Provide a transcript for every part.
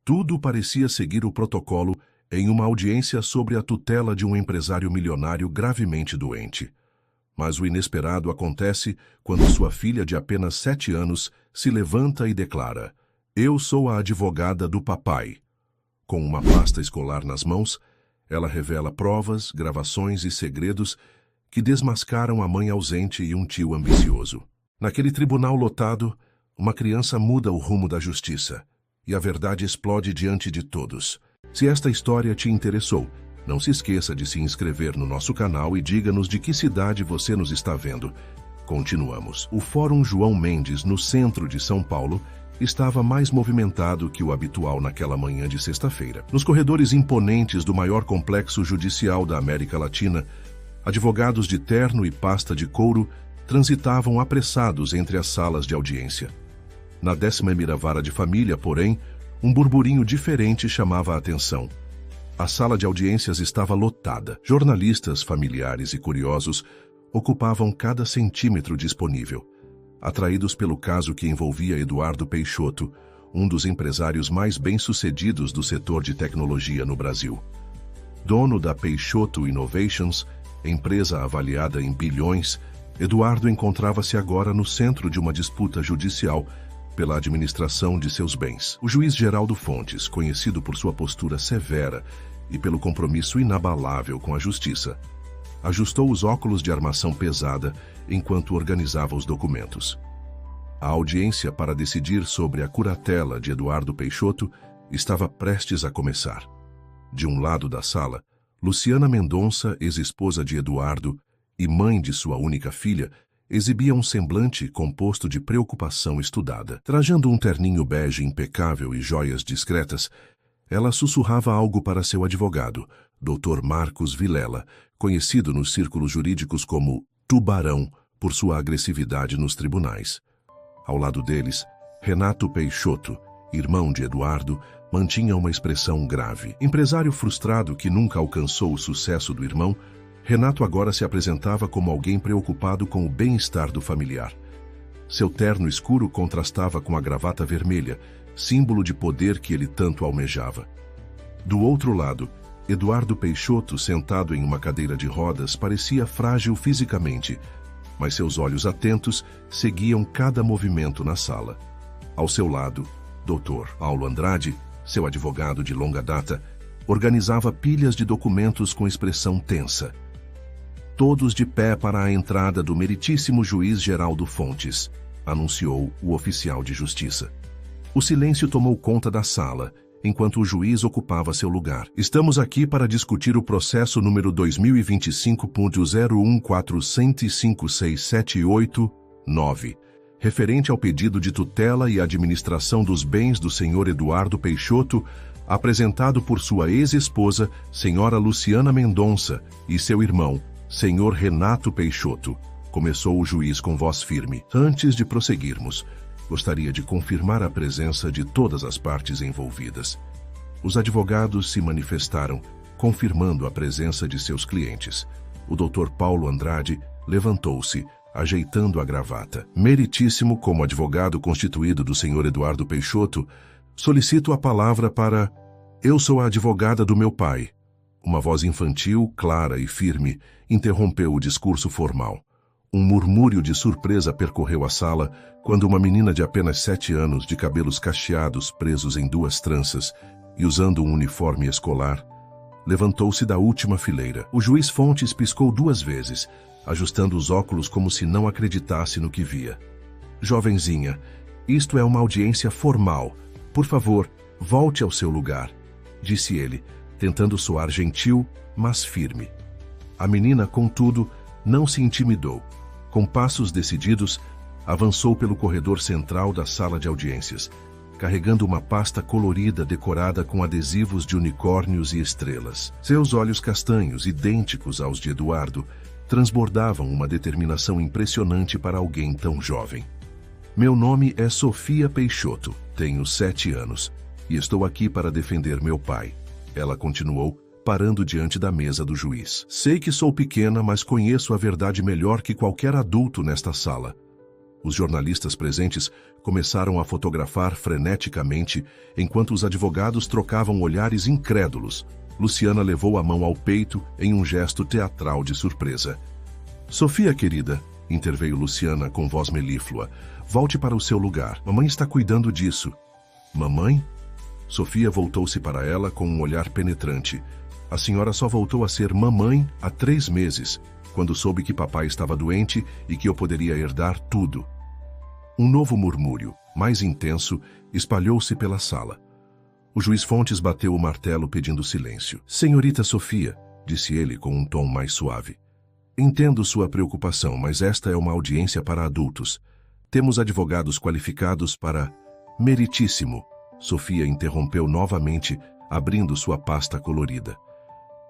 Tudo parecia seguir o protocolo em uma audiência sobre a tutela de um empresário milionário gravemente doente. Mas o inesperado acontece quando sua filha de apenas 7 anos se levanta e declara: "Eu sou a advogada do papai." Com uma pasta escolar nas mãos, ela revela provas, gravações e segredos que desmascaram a mãe ausente e um tio ambicioso. Naquele tribunal lotado, uma criança muda o rumo da justiça, e a verdade explode diante de todos. Se esta história te interessou, não se esqueça de se inscrever no nosso canal e diga-nos de que cidade você nos está vendo. Continuamos. O Fórum João Mendes, no centro de São Paulo, estava mais movimentado que o habitual naquela manhã de sexta-feira. Nos corredores imponentes do maior complexo judicial da América Latina, advogados de terno e pasta de couro transitavam apressados entre as salas de audiência. Na 10ª Vara de Família, porém, um burburinho diferente chamava a atenção. A sala de audiências estava lotada. Jornalistas, familiares e curiosos ocupavam cada centímetro disponível, atraídos pelo caso que envolvia Eduardo Peixoto, um dos empresários mais bem-sucedidos do setor de tecnologia no Brasil. Dono da Peixoto Innovations, empresa avaliada em bilhões, Eduardo encontrava-se agora no centro de uma disputa judicial pela administração de seus bens. O juiz Geraldo Fontes, conhecido por sua postura severa e pelo compromisso inabalável com a justiça, ajustou os óculos de armação pesada enquanto organizava os documentos. A audiência para decidir sobre a curatela de Eduardo Peixoto estava prestes a começar. De um lado da sala, Luciana Mendonça, ex-esposa de Eduardo e mãe de sua única filha, exibia um semblante composto de preocupação estudada. Trajando um terninho bege impecável e joias discretas, ela sussurrava algo para seu advogado, Dr. Marcos Vilela, conhecido nos círculos jurídicos como Tubarão por sua agressividade nos tribunais. Ao lado deles, Renato Peixoto, irmão de Eduardo, mantinha uma expressão grave. Empresário frustrado que nunca alcançou o sucesso do irmão, Renato agora se apresentava como alguém preocupado com o bem-estar do familiar. Seu terno escuro contrastava com a gravata vermelha, símbolo de poder que ele tanto almejava. Do outro lado, Eduardo Peixoto, sentado em uma cadeira de rodas, parecia frágil fisicamente, mas seus olhos atentos seguiam cada movimento na sala. Ao seu lado, Dr. Paulo Andrade, seu advogado de longa data, organizava pilhas de documentos com expressão tensa. "Todos de pé para a entrada do meritíssimo juiz Geraldo Fontes", anunciou o oficial de justiça. O silêncio tomou conta da sala, enquanto o juiz ocupava seu lugar. "Estamos aqui para discutir o processo número 2025.0145678-9, referente ao pedido de tutela e administração dos bens do senhor Eduardo Peixoto, apresentado por sua ex-esposa, senhora Luciana Mendonça, e seu irmão, senhor Renato Peixoto", começou o juiz com voz firme. "Antes de prosseguirmos, gostaria de confirmar a presença de todas as partes envolvidas." Os advogados se manifestaram, confirmando a presença de seus clientes. O Dr. Paulo Andrade levantou-se, ajeitando a gravata. "Meritíssimo, como advogado constituído do senhor Eduardo Peixoto, solicito a palavra para... Eu sou a advogada do meu pai." Uma voz infantil, clara e firme, interrompeu o discurso formal. Um murmúrio de surpresa percorreu a sala quando uma menina de apenas 7 anos, de cabelos cacheados presos em 2 tranças e usando um uniforme escolar, levantou-se da última fileira. O juiz Fontes piscou 2 vezes, ajustando os óculos como se não acreditasse no que via. "Jovenzinha, isto é uma audiência formal. Por favor, volte ao seu lugar", disse ele, tentando soar gentil, mas firme. A menina, contudo, não se intimidou. Com passos decididos, avançou pelo corredor central da sala de audiências, carregando uma pasta colorida decorada com adesivos de unicórnios e estrelas. Seus olhos castanhos, idênticos aos de Eduardo, transbordavam uma determinação impressionante para alguém tão jovem. "Meu nome é Sofia Peixoto, tenho 7 anos, e estou aqui para defender meu pai", ela continuou, parando diante da mesa do juiz. "Sei que sou pequena, mas conheço a verdade melhor que qualquer adulto nesta sala. Os jornalistas presentes começaram a fotografar freneticamente, enquanto os advogados trocavam olhares incrédulos. Luciana levou a mão ao peito em um gesto teatral de surpresa. Sofia, querida, interveio Luciana com voz melíflua, volte para o seu lugar. Mamãe está cuidando disso. Mamãe? Sofia voltou-se para ela com um olhar penetrante. A senhora só voltou a ser mamãe há 3 meses, quando soube que papai estava doente e que eu poderia herdar tudo. Um novo murmúrio, mais intenso, espalhou-se pela sala. O juiz Fontes bateu o martelo pedindo silêncio. Senhorita Sofia, disse ele com um tom mais suave. Entendo sua preocupação, mas esta é uma audiência para adultos. Temos advogados qualificados para... Meritíssimo, Sofia interrompeu novamente, abrindo sua pasta colorida.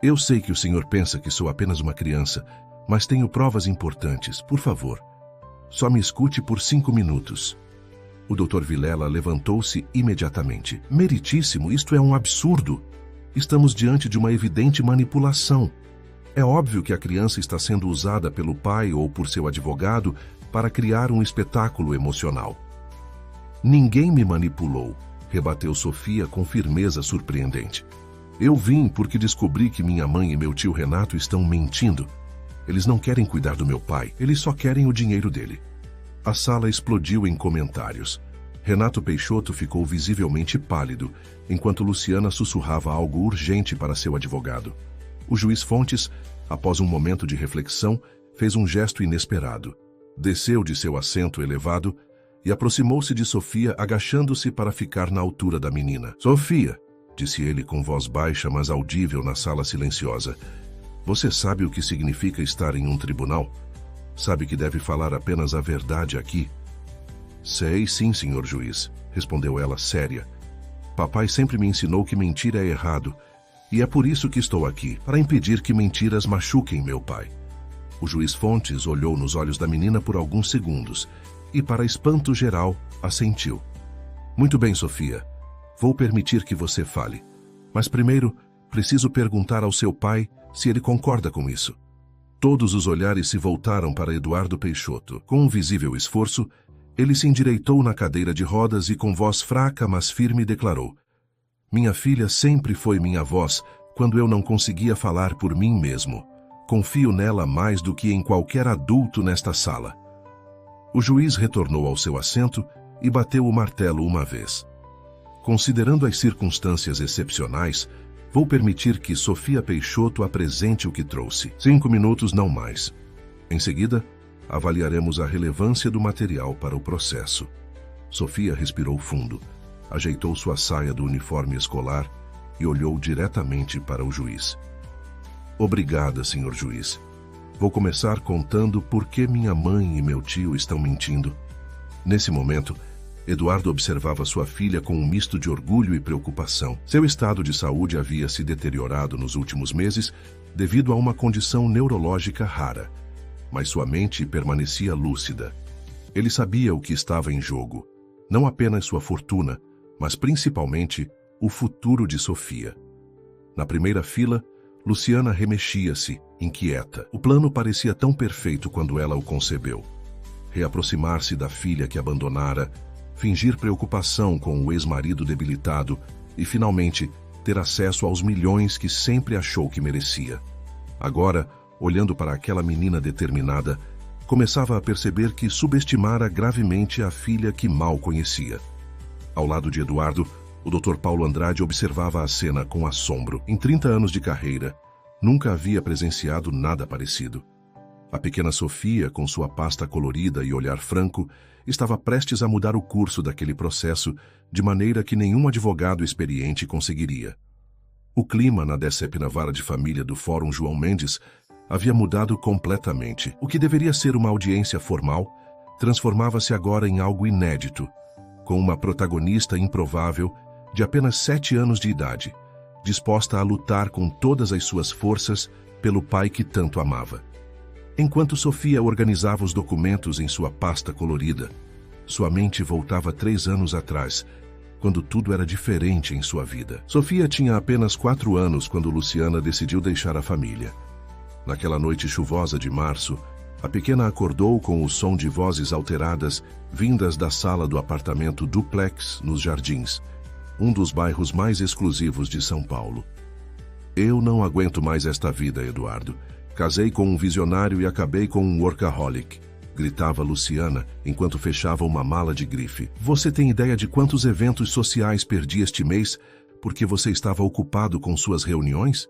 Eu sei que o senhor pensa que sou apenas uma criança, mas tenho provas importantes. Por favor, só me escute por 5 minutos. O Dr. Vilela levantou-se imediatamente. Meritíssimo, isto é um absurdo. Estamos diante de uma evidente manipulação. É óbvio que a criança está sendo usada pelo pai ou por seu advogado para criar um espetáculo emocional. Ninguém me manipulou, rebateu Sofia com firmeza surpreendente. Eu vim porque descobri que minha mãe e meu tio Renato estão mentindo. Eles não querem cuidar do meu pai, eles só querem o dinheiro dele. A sala explodiu em comentários. Renato Peixoto ficou visivelmente pálido, enquanto Luciana sussurrava algo urgente para seu advogado. O juiz Fontes, após um momento de reflexão, fez um gesto inesperado. Desceu de seu assento elevado e aproximou-se de Sofia, agachando-se para ficar na altura da menina. Sofia, disse ele com voz baixa, mas audível na sala silenciosa. Você sabe o que significa estar em um tribunal? Sabe que deve falar apenas a verdade aqui? Sei sim, senhor juiz, respondeu ela séria. Papai sempre me ensinou que mentir é errado, e é por isso que estou aqui, para impedir que mentiras machuquem meu pai. O juiz Fontes olhou nos olhos da menina por alguns segundos, e para espanto geral, assentiu. Muito bem, Sofia. Vou permitir que você fale. Mas primeiro, preciso perguntar ao seu pai se ele concorda com isso. Todos os olhares se voltaram para Eduardo Peixoto. Com um visível esforço, ele se endireitou na cadeira de rodas e com voz fraca, mas firme, declarou: Minha filha sempre foi minha voz quando eu não conseguia falar por mim mesmo. Confio nela mais do que em qualquer adulto nesta sala. O juiz retornou ao seu assento e bateu o martelo uma vez. Considerando as circunstâncias excepcionais, vou permitir que Sofia Peixoto apresente o que trouxe. 5 minutos, não mais. Em seguida, avaliaremos a relevância do material para o processo. Sofia respirou fundo, ajeitou sua saia do uniforme escolar e olhou diretamente para o juiz. Obrigada, senhor juiz. Vou começar contando por que minha mãe e meu tio estão mentindo. Nesse momento, Eduardo observava sua filha com um misto de orgulho e preocupação. Seu estado de saúde havia se deteriorado nos últimos meses devido a uma condição neurológica rara, mas sua mente permanecia lúcida. Ele sabia o que estava em jogo, não apenas sua fortuna, mas principalmente o futuro de Sofia. Na primeira fila, Luciana remexia-se, inquieta. O plano parecia tão perfeito quando ela o concebeu. Reaproximar-se da filha que abandonara, fingir preocupação com o ex-marido debilitado e, finalmente, ter acesso aos milhões que sempre achou que merecia. Agora, olhando para aquela menina determinada, começava a perceber que subestimara gravemente a filha que mal conhecia. Ao lado de Eduardo, o Dr. Paulo Andrade observava a cena com assombro. Em 30 anos de carreira, nunca havia presenciado nada parecido. A pequena Sofia, com sua pasta colorida e olhar franco, estava prestes a mudar o curso daquele processo de maneira que nenhum advogado experiente conseguiria. O clima na 10ª Vara de Família do Fórum João Mendes havia mudado completamente. O que deveria ser uma audiência formal transformava-se agora em algo inédito, com uma protagonista improvável de apenas 7 anos de idade, disposta a lutar com todas as suas forças pelo pai que tanto amava. Enquanto Sofia organizava os documentos em sua pasta colorida, sua mente voltava 3 anos atrás, quando tudo era diferente em sua vida. Sofia tinha apenas 4 anos quando Luciana decidiu deixar a família. Naquela noite chuvosa de março, A pequena acordou com o som de vozes alteradas vindas da sala do apartamento duplex nos Jardins, um dos bairros mais exclusivos de São Paulo. Eu não aguento mais esta vida, Eduardo. Casei com um visionário e acabei com um workaholic, gritava Luciana enquanto fechava uma mala de grife. Você tem ideia de quantos eventos sociais perdi este mês porque você estava ocupado com suas reuniões?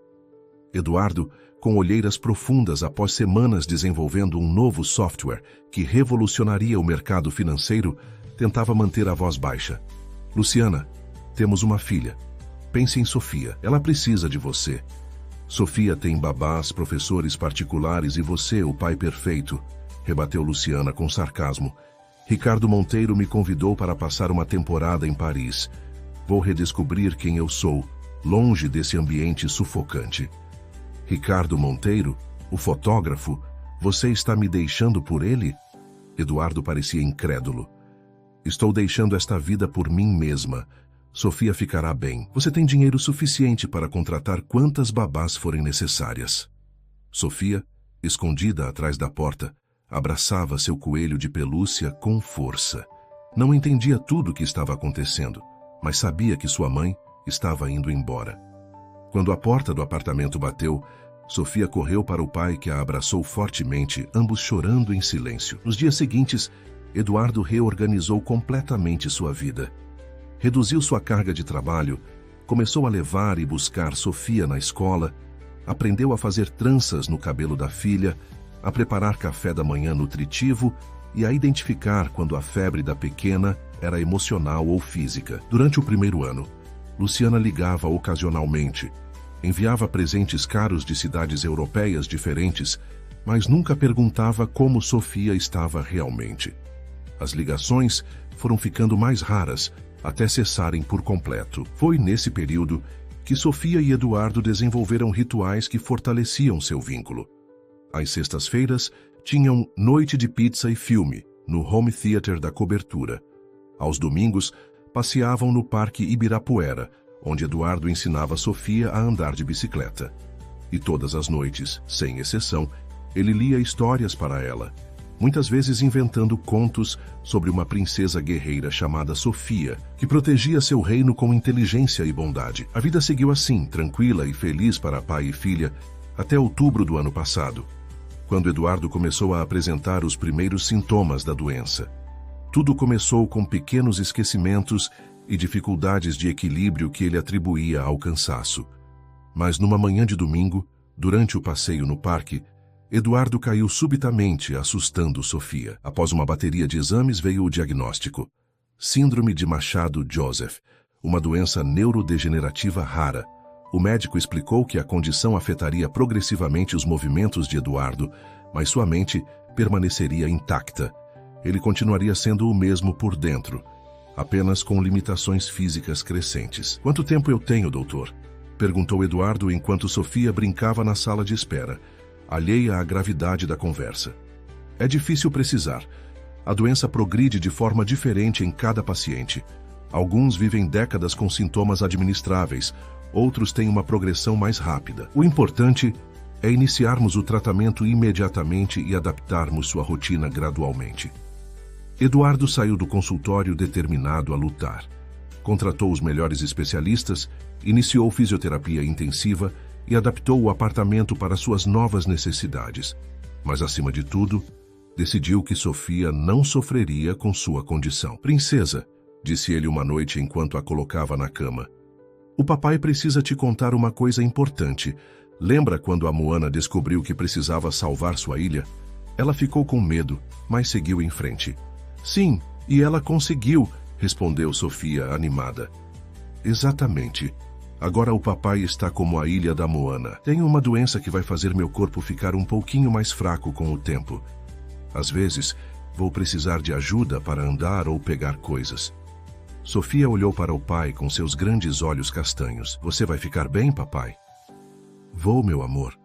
Eduardo, com olheiras profundas após semanas desenvolvendo um novo software que revolucionaria o mercado financeiro, tentava manter a voz baixa. Luciana, temos uma filha. Pense em Sofia. Ela precisa de você. Sofia tem babás, professores particulares e você, o pai perfeito, rebateu Luciana com sarcasmo. Ricardo Monteiro me convidou para passar uma temporada em Paris. Vou redescobrir quem eu sou, longe desse ambiente sufocante. Ricardo Monteiro, o fotógrafo, você está me deixando por ele? Eduardo parecia incrédulo. Estou deixando esta vida por mim mesma. Sofia ficará bem. Você tem dinheiro suficiente para contratar quantas babás forem necessárias. Sofia, escondida atrás da porta, abraçava seu coelho de pelúcia com força. Não entendia tudo o que estava acontecendo, mas sabia que sua mãe estava indo embora. Quando a porta do apartamento bateu, Sofia correu para o pai que a abraçou fortemente, ambos chorando em silêncio. Nos dias seguintes, Eduardo reorganizou completamente sua vida. Reduziu sua carga de trabalho, começou a levar e buscar Sofia na escola, aprendeu a fazer tranças no cabelo da filha, a preparar café da manhã nutritivo e a identificar quando a febre da pequena era emocional ou física. Durante o primeiro ano, Luciana ligava ocasionalmente, enviava presentes caros de cidades europeias diferentes, mas nunca perguntava como Sofia estava realmente. As ligações foram ficando mais raras, até cessarem por completo. Foi nesse período que Sofia e Eduardo desenvolveram rituais que fortaleciam seu vínculo. Às sextas-feiras, tinham noite de pizza e filme, no home theater da cobertura. Aos domingos, passeavam no Parque Ibirapuera, onde Eduardo ensinava Sofia a andar de bicicleta. E todas as noites, sem exceção, ele lia histórias para ela, muitas vezes inventando contos sobre uma princesa guerreira chamada Sofia, que protegia seu reino com inteligência e bondade. A vida seguiu assim, tranquila e feliz para pai e filha, até outubro do ano passado, quando Eduardo começou a apresentar os primeiros sintomas da doença. Tudo começou com pequenos esquecimentos e dificuldades de equilíbrio que ele atribuía ao cansaço. Mas numa manhã de domingo, durante o passeio no parque, Eduardo caiu subitamente, assustando Sofia. Após uma bateria de exames veio o diagnóstico: Síndrome de Machado-Joseph, uma doença neurodegenerativa rara. O médico explicou que a condição afetaria progressivamente os movimentos de Eduardo, mas sua mente permaneceria intacta. Ele continuaria sendo o mesmo por dentro, apenas com limitações físicas crescentes. Quanto tempo eu tenho, doutor? Perguntou Eduardo enquanto Sofia brincava na sala de espera, alheia à gravidade da conversa. É difícil precisar. A doença progride de forma diferente em cada paciente. Alguns vivem décadas com sintomas administráveis, outros têm uma progressão mais rápida. O importante é iniciarmos o tratamento imediatamente e adaptarmos sua rotina gradualmente. Eduardo saiu do consultório determinado a lutar. Contratou os melhores especialistas, iniciou fisioterapia intensiva e adaptou o apartamento para suas novas necessidades. Mas, acima de tudo, decidiu que Sofia não sofreria com sua condição. Princesa, disse ele uma noite enquanto a colocava na cama, o papai precisa te contar uma coisa importante. Lembra quando a Moana descobriu que precisava salvar sua ilha? Ela ficou com medo, mas seguiu em frente. Sim, e ela conseguiu, respondeu Sofia, animada. Exatamente. Agora o papai está como a ilha da Moana. Tenho uma doença que vai fazer meu corpo ficar um pouquinho mais fraco com o tempo. Às vezes, vou precisar de ajuda para andar ou pegar coisas. Sofia olhou para o pai com seus grandes olhos castanhos. Você vai ficar bem, papai? Vou, meu amor.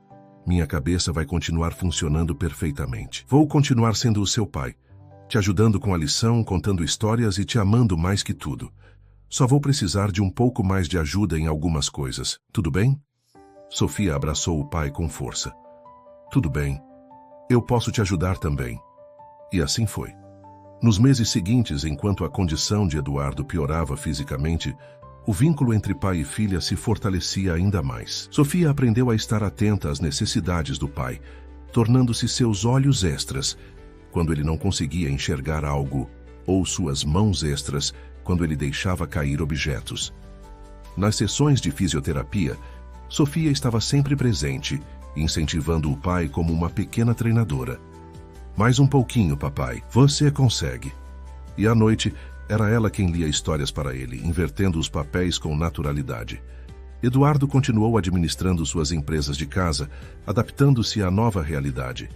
Minha cabeça vai continuar funcionando perfeitamente. Vou continuar sendo o seu pai, te ajudando com a lição, contando histórias e te amando mais que tudo. Só vou precisar de um pouco mais de ajuda em algumas coisas. Tudo bem? Sofia abraçou o pai com força. Tudo bem. Eu posso te ajudar também. E assim foi. Nos meses seguintes, enquanto a condição de Eduardo piorava fisicamente, o vínculo entre pai e filha se fortalecia ainda mais. Sofia aprendeu a estar atenta às necessidades do pai, tornando-se seus olhos extras quando ele não conseguia enxergar algo, ou suas mãos extras quando ele deixava cair objetos. Nas sessões de fisioterapia, Sofia estava sempre presente, incentivando o pai como uma pequena treinadora. Mais um pouquinho, papai. Você consegue. E à noite, era ela quem lia histórias para ele, invertendo os papéis com naturalidade. Eduardo continuou administrando suas empresas de casa, adaptando-se à nova realidade.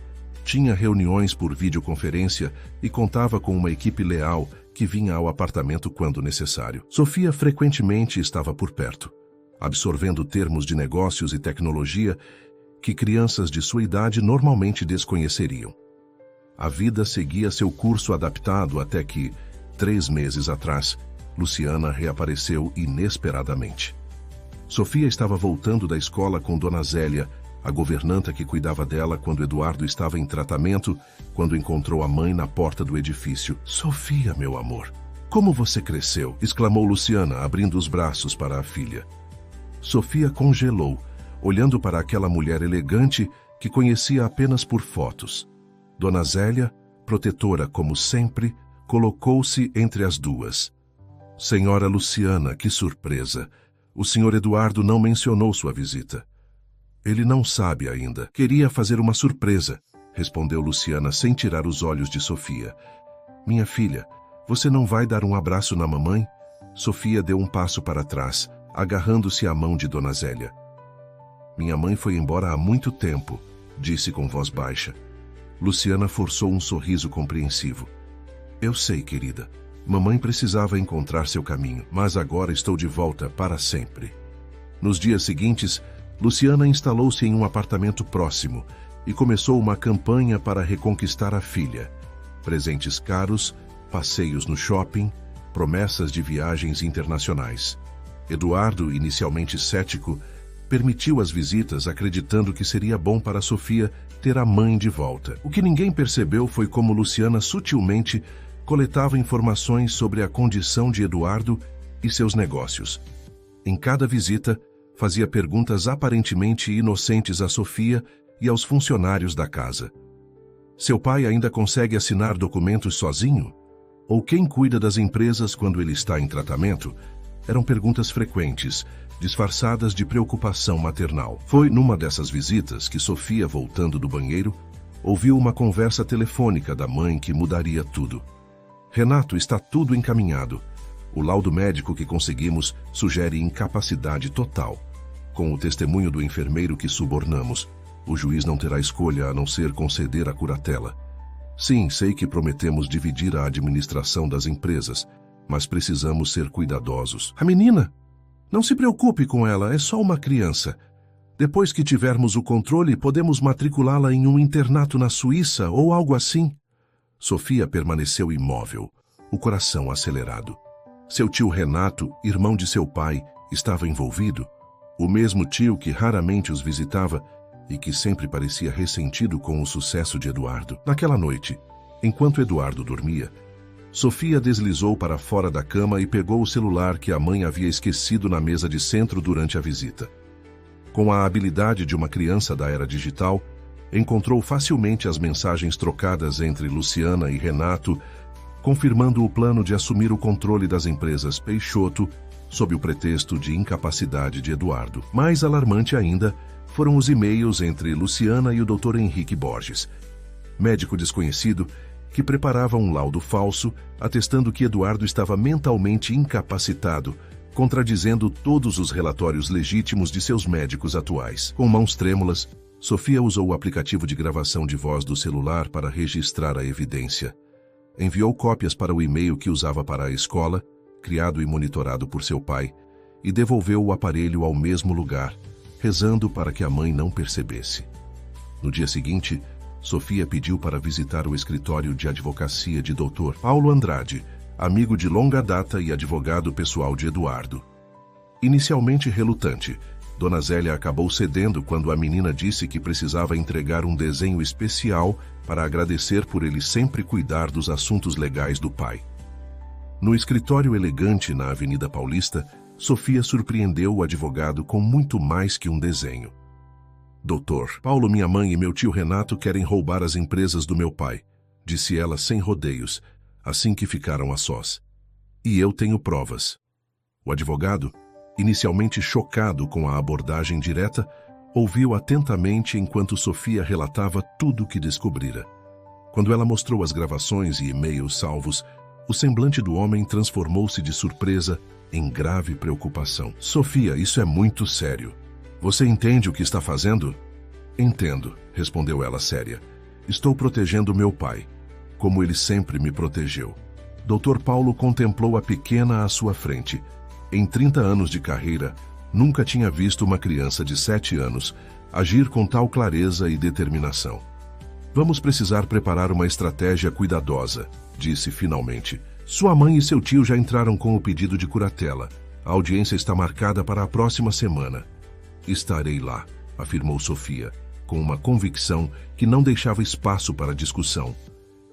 Tinha reuniões por videoconferência e contava com uma equipe leal que vinha ao apartamento quando necessário. Sofia frequentemente estava por perto, absorvendo termos de negócios e tecnologia que crianças de sua idade normalmente desconheceriam. A vida seguia seu curso adaptado até que, 3 meses atrás, Luciana reapareceu inesperadamente. Sofia estava voltando da escola com Dona Zélia, a governanta que cuidava dela quando Eduardo estava em tratamento, quando encontrou a mãe na porta do edifício. Sofia, meu amor, como você cresceu! Exclamou Luciana, abrindo os braços para a filha. Sofia congelou, olhando para aquela mulher elegante que conhecia apenas por fotos. Dona Zélia, protetora como sempre, colocou-se entre as duas. Senhora Luciana, que surpresa! O senhor Eduardo não mencionou sua visita. Ele não sabe ainda. Queria fazer uma surpresa, respondeu Luciana sem tirar os olhos de Sofia. Minha filha, você não vai dar um abraço na mamãe? Sofia deu um passo para trás, agarrando-se à mão de Dona Zélia. Minha mãe foi embora há muito tempo, disse com voz baixa. Luciana forçou um sorriso compreensivo. Eu sei, querida. Mamãe precisava encontrar seu caminho, mas agora estou de volta para sempre. Nos dias seguintes, Luciana instalou-se em um apartamento próximo e começou uma campanha para reconquistar a filha. Presentes caros, passeios no shopping, promessas de viagens internacionais. Eduardo, inicialmente cético, permitiu as visitas acreditando que seria bom para Sofia ter a mãe de volta. O que ninguém percebeu foi como Luciana sutilmente coletava informações sobre a condição de Eduardo e seus negócios. Em cada visita, fazia perguntas aparentemente inocentes a Sofia e aos funcionários da casa. Seu pai ainda consegue assinar documentos sozinho? Ou quem cuida das empresas quando ele está em tratamento? Eram perguntas frequentes, disfarçadas de preocupação maternal. Foi numa dessas visitas que Sofia, voltando do banheiro, ouviu uma conversa telefônica da mãe que mudaria tudo. Renato, está tudo encaminhado. O laudo médico que conseguimos sugere incapacidade total. Com o testemunho do enfermeiro que subornamos, o juiz não terá escolha a não ser conceder a curatela. Sim, sei que prometemos dividir a administração das empresas, mas precisamos ser cuidadosos. A menina? Não se preocupe com ela, é só uma criança. Depois que tivermos o controle, podemos matriculá-la em um internato na Suíça ou algo assim. Sofia permaneceu imóvel, o coração acelerado. Seu tio Renato, irmão de seu pai, estava envolvido. O mesmo tio que raramente os visitava e que sempre parecia ressentido com o sucesso de Eduardo. Naquela noite, enquanto Eduardo dormia, Sofia deslizou para fora da cama e pegou o celular que a mãe havia esquecido na mesa de centro durante a visita. Com a habilidade de uma criança da era digital, encontrou facilmente as mensagens trocadas entre Luciana e Renato, confirmando o plano de assumir o controle das empresas Peixoto, sob o pretexto de incapacidade de Eduardo. Mais alarmante ainda foram os e-mails entre Luciana e o Dr. Henrique Borges, médico desconhecido, que preparava um laudo falso, atestando que Eduardo estava mentalmente incapacitado, contradizendo todos os relatórios legítimos de seus médicos atuais. Com mãos trêmulas, Sofia usou o aplicativo de gravação de voz do celular para registrar a evidência. Enviou cópias para o e-mail que usava para a escola, criado e monitorado por seu pai, e devolveu o aparelho ao mesmo lugar, rezando para que a mãe não percebesse. No dia seguinte, Sofia pediu para visitar o escritório de advocacia de Dr. Paulo Andrade, amigo de longa data e advogado pessoal de Eduardo. Inicialmente relutante, Dona Zélia acabou cedendo quando a menina disse que precisava entregar um desenho especial para agradecer por ele sempre cuidar dos assuntos legais do pai. No escritório elegante na Avenida Paulista, Sofia surpreendeu o advogado com muito mais que um desenho. Doutor, Paulo, minha mãe e meu tio Renato querem roubar as empresas do meu pai, disse ela sem rodeios, assim que ficaram a sós. E eu tenho provas. O advogado, inicialmente chocado com a abordagem direta, ouviu atentamente enquanto Sofia relatava tudo o que descobrira. Quando ela mostrou as gravações e e-mails salvos, o semblante do homem transformou-se de surpresa em grave preocupação. Sofia, isso é muito sério. Você entende o que está fazendo? Entendo, respondeu ela séria. Estou protegendo meu pai, como ele sempre me protegeu. Dr. Paulo contemplou a pequena à sua frente. Em 30 anos de carreira, nunca tinha visto uma criança de 7 anos agir com tal clareza e determinação. Vamos precisar preparar uma estratégia cuidadosa, disse finalmente. Sua mãe e seu tio já entraram com o pedido de curatela. A audiência está marcada para a próxima semana. Estarei lá, afirmou Sofia, com uma convicção que não deixava espaço para discussão.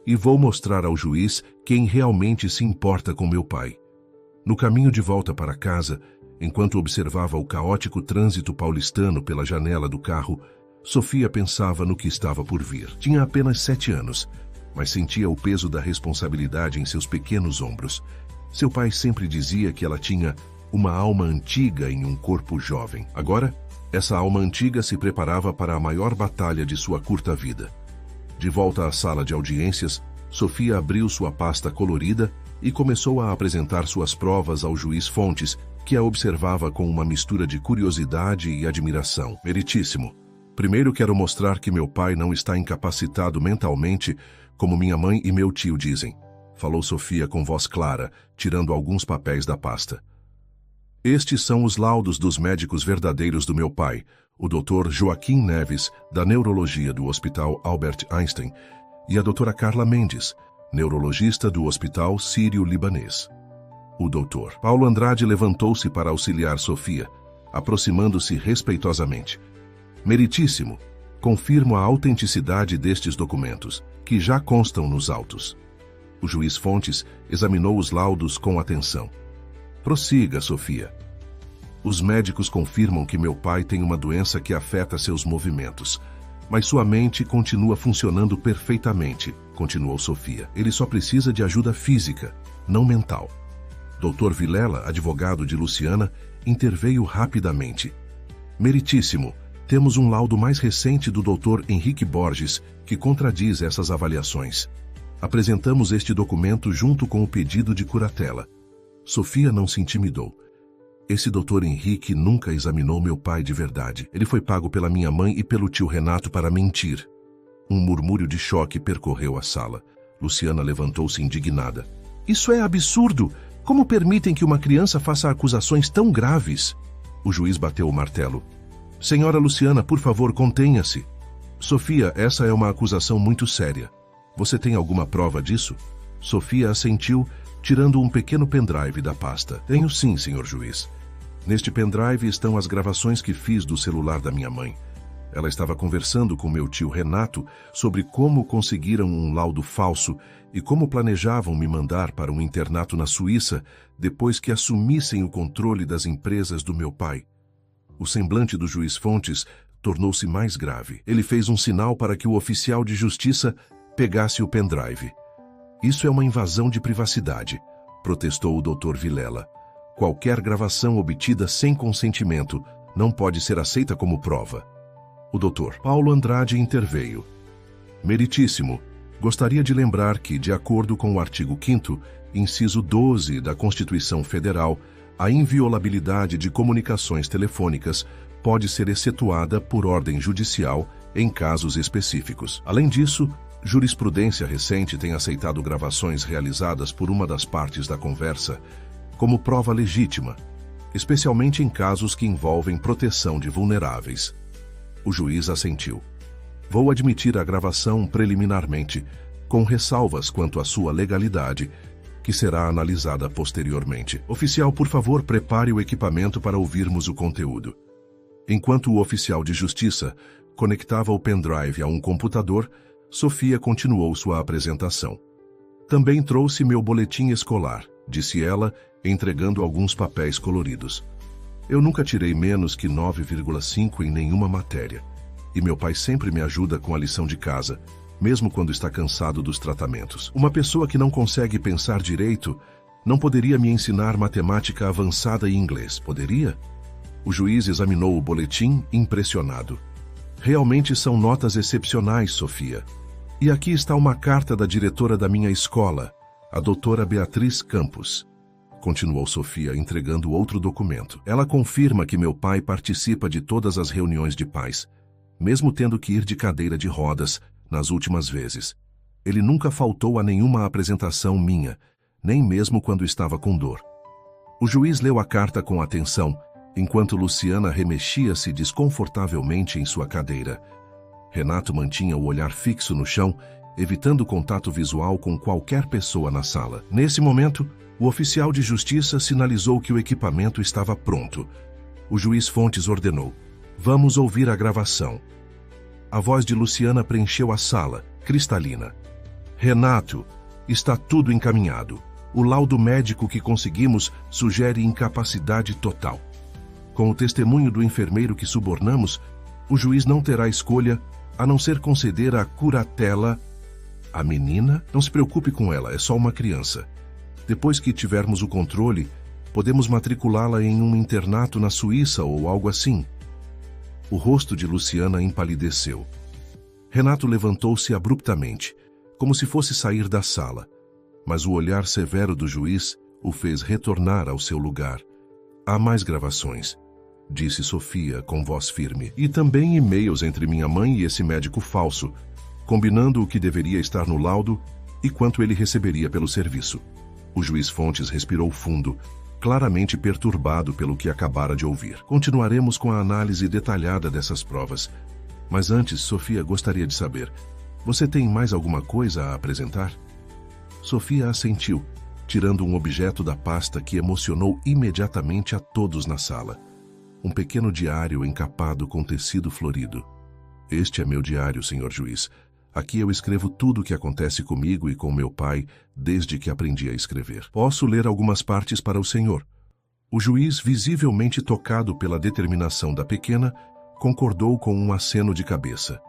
E vou mostrar ao juiz quem realmente se importa com meu pai. No caminho de volta para casa, enquanto observava o caótico trânsito paulistano pela janela do carro, Sofia pensava no que estava por vir. Tinha apenas 7 anos, mas sentia o peso da responsabilidade em seus pequenos ombros. Seu pai sempre dizia que ela tinha uma alma antiga em um corpo jovem. Agora, essa alma antiga se preparava para a maior batalha de sua curta vida. De volta à sala de audiências, Sofia abriu sua pasta colorida e começou a apresentar suas provas ao juiz Fontes, que a observava com uma mistura de curiosidade e admiração. Meritíssimo. Primeiro quero mostrar que meu pai não está incapacitado mentalmente, como minha mãe e meu tio dizem, falou Sofia com voz clara, tirando alguns papéis da pasta. Estes são os laudos dos médicos verdadeiros do meu pai, o Dr. Joaquim Neves, da Neurologia do Hospital Albert Einstein, e a Dra. Carla Mendes, neurologista do Hospital Sírio-Libanês. O Dr. Paulo Andrade levantou-se para auxiliar Sofia, aproximando-se respeitosamente. Meritíssimo, confirmo a autenticidade destes documentos, que já constam nos autos. O juiz Fontes examinou os laudos com atenção. Prossiga, Sofia. Os médicos confirmam que meu pai tem uma doença que afeta seus movimentos, mas sua mente continua funcionando perfeitamente, continuou Sofia. Ele só precisa de ajuda física, não mental. Dr. Vilela, advogado de Luciana, interveio rapidamente. Meritíssimo, temos um laudo mais recente do Dr. Henrique Borges, que contradiz essas avaliações. Apresentamos este documento junto com o pedido de curatela. Sofia não se intimidou. Esse Dr. Henrique nunca examinou meu pai de verdade. Ele foi pago pela minha mãe e pelo tio Renato para mentir. Um murmúrio de choque percorreu a sala. Luciana levantou-se indignada. Isso é absurdo! Como permitem que uma criança faça acusações tão graves? O juiz bateu o martelo. Senhora Luciana, por favor, contenha-se. Sofia, essa é uma acusação muito séria. Você tem alguma prova disso? Sofia assentiu, tirando um pequeno pendrive da pasta. Tenho sim, senhor juiz. Neste pendrive estão as gravações que fiz do celular da minha mãe. Ela estava conversando com meu tio Renato sobre como conseguiram um laudo falso e como planejavam me mandar para um internato na Suíça depois que assumissem o controle das empresas do meu pai. O semblante do juiz Fontes tornou-se mais grave. Ele fez um sinal para que o oficial de justiça pegasse o pendrive. Isso é uma invasão de privacidade, protestou o Dr. Vilela. Qualquer gravação obtida sem consentimento não pode ser aceita como prova. O Dr. Paulo Andrade interveio. Meritíssimo, gostaria de lembrar que, de acordo com o artigo 5º, inciso 12 da Constituição Federal, a inviolabilidade de comunicações telefônicas pode ser excetuada por ordem judicial em casos específicos. Além disso, jurisprudência recente tem aceitado gravações realizadas por uma das partes da conversa como prova legítima, especialmente em casos que envolvem proteção de vulneráveis. O juiz assentiu. Vou admitir a gravação preliminarmente, com ressalvas quanto à sua legalidade, que será analisada posteriormente. Oficial, por favor, prepare o equipamento para ouvirmos o conteúdo. Enquanto o oficial de justiça conectava o pendrive a um computador, Sofia continuou sua apresentação. Também trouxe meu boletim escolar, disse ela, entregando alguns papéis coloridos. Eu nunca tirei menos que 9,5 em nenhuma matéria. E meu pai sempre me ajuda com a lição de casa, mesmo quando está cansado dos tratamentos. Uma pessoa que não consegue pensar direito não poderia me ensinar matemática avançada e inglês, poderia? O juiz examinou o boletim, impressionado. Realmente são notas excepcionais, Sofia. E aqui está uma carta da diretora da minha escola, a doutora Beatriz Campos. Continuou Sofia, entregando outro documento. Ela confirma que meu pai participa de todas as reuniões de pais, mesmo tendo que ir de cadeira de rodas nas últimas vezes. Ele nunca faltou a nenhuma apresentação minha, nem mesmo quando estava com dor. O juiz leu a carta com atenção, enquanto Luciana remexia-se desconfortavelmente em sua cadeira. Renato mantinha o olhar fixo no chão, evitando contato visual com qualquer pessoa na sala. Nesse momento, o oficial de justiça sinalizou que o equipamento estava pronto. O juiz Fontes ordenou: "Vamos ouvir a gravação." A voz de Luciana preencheu a sala, cristalina. "Renato, está tudo encaminhado. O laudo médico que conseguimos sugere incapacidade total. Com o testemunho do enfermeiro que subornamos, o juiz não terá escolha a não ser conceder a curatela. A menina? Não se preocupe com ela, é só uma criança. Depois que tivermos o controle, podemos matriculá-la em um internato na Suíça ou algo assim." O rosto de Luciana empalideceu. Renato levantou-se abruptamente, como se fosse sair da sala, mas o olhar severo do juiz o fez retornar ao seu lugar. "Há mais gravações", disse Sofia com voz firme, "e também e-mails entre minha mãe e esse médico falso, combinando o que deveria estar no laudo e quanto ele receberia pelo serviço." O juiz Fontes respirou fundo, claramente perturbado pelo que acabara de ouvir. "Continuaremos com a análise detalhada dessas provas. Mas antes, Sofia gostaria de saber, você tem mais alguma coisa a apresentar?" Sofia assentiu, tirando um objeto da pasta que emocionou imediatamente a todos na sala. Um pequeno diário encapado com tecido florido. "Este é meu diário, senhor juiz. Aqui eu escrevo tudo o que acontece comigo e com meu pai desde que aprendi a escrever. Posso ler algumas partes para o senhor?" O juiz, visivelmente tocado pela determinação da pequena, concordou com um aceno de cabeça.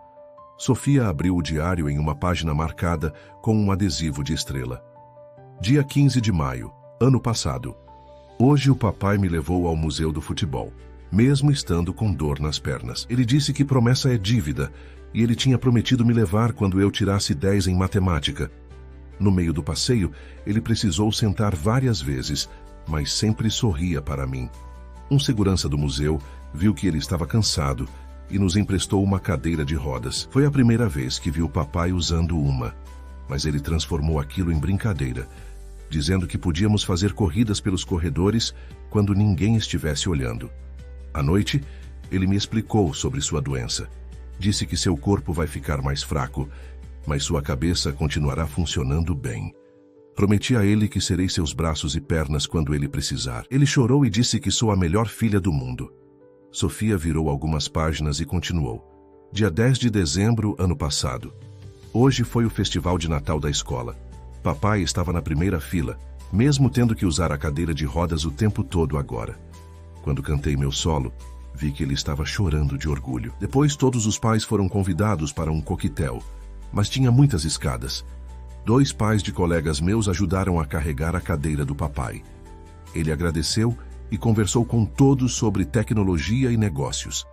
Sofia abriu o diário em uma página marcada com um adesivo de estrela. "Dia 15 de maio, ano passado. Hoje o papai me levou ao Museu do Futebol, mesmo estando com dor nas pernas. Ele disse que promessa é dívida, e ele tinha prometido me levar quando eu tirasse 10 em matemática. No meio do passeio, ele precisou sentar várias vezes, mas sempre sorria para mim. Um segurança do museu viu que ele estava cansado e nos emprestou uma cadeira de rodas. Foi a primeira vez que vi o papai usando uma, mas ele transformou aquilo em brincadeira, dizendo que podíamos fazer corridas pelos corredores quando ninguém estivesse olhando. À noite, ele me explicou sobre sua doença. Disse que seu corpo vai ficar mais fraco, mas sua cabeça continuará funcionando bem. Prometi a ele que serei seus braços e pernas quando ele precisar. Ele chorou e disse que sou a melhor filha do mundo." Sofia virou algumas páginas e continuou. "Dia 10 de dezembro, ano passado. Hoje foi o festival de Natal da escola. Papai estava na primeira fila, mesmo tendo que usar a cadeira de rodas o tempo todo agora. Quando cantei meu solo, vi que ele estava chorando de orgulho. Depois todos os pais foram convidados para um coquetel, mas tinha muitas escadas. 2 pais de colegas meus ajudaram a carregar a cadeira do papai. Ele agradeceu e conversou com todos sobre tecnologia e negócios.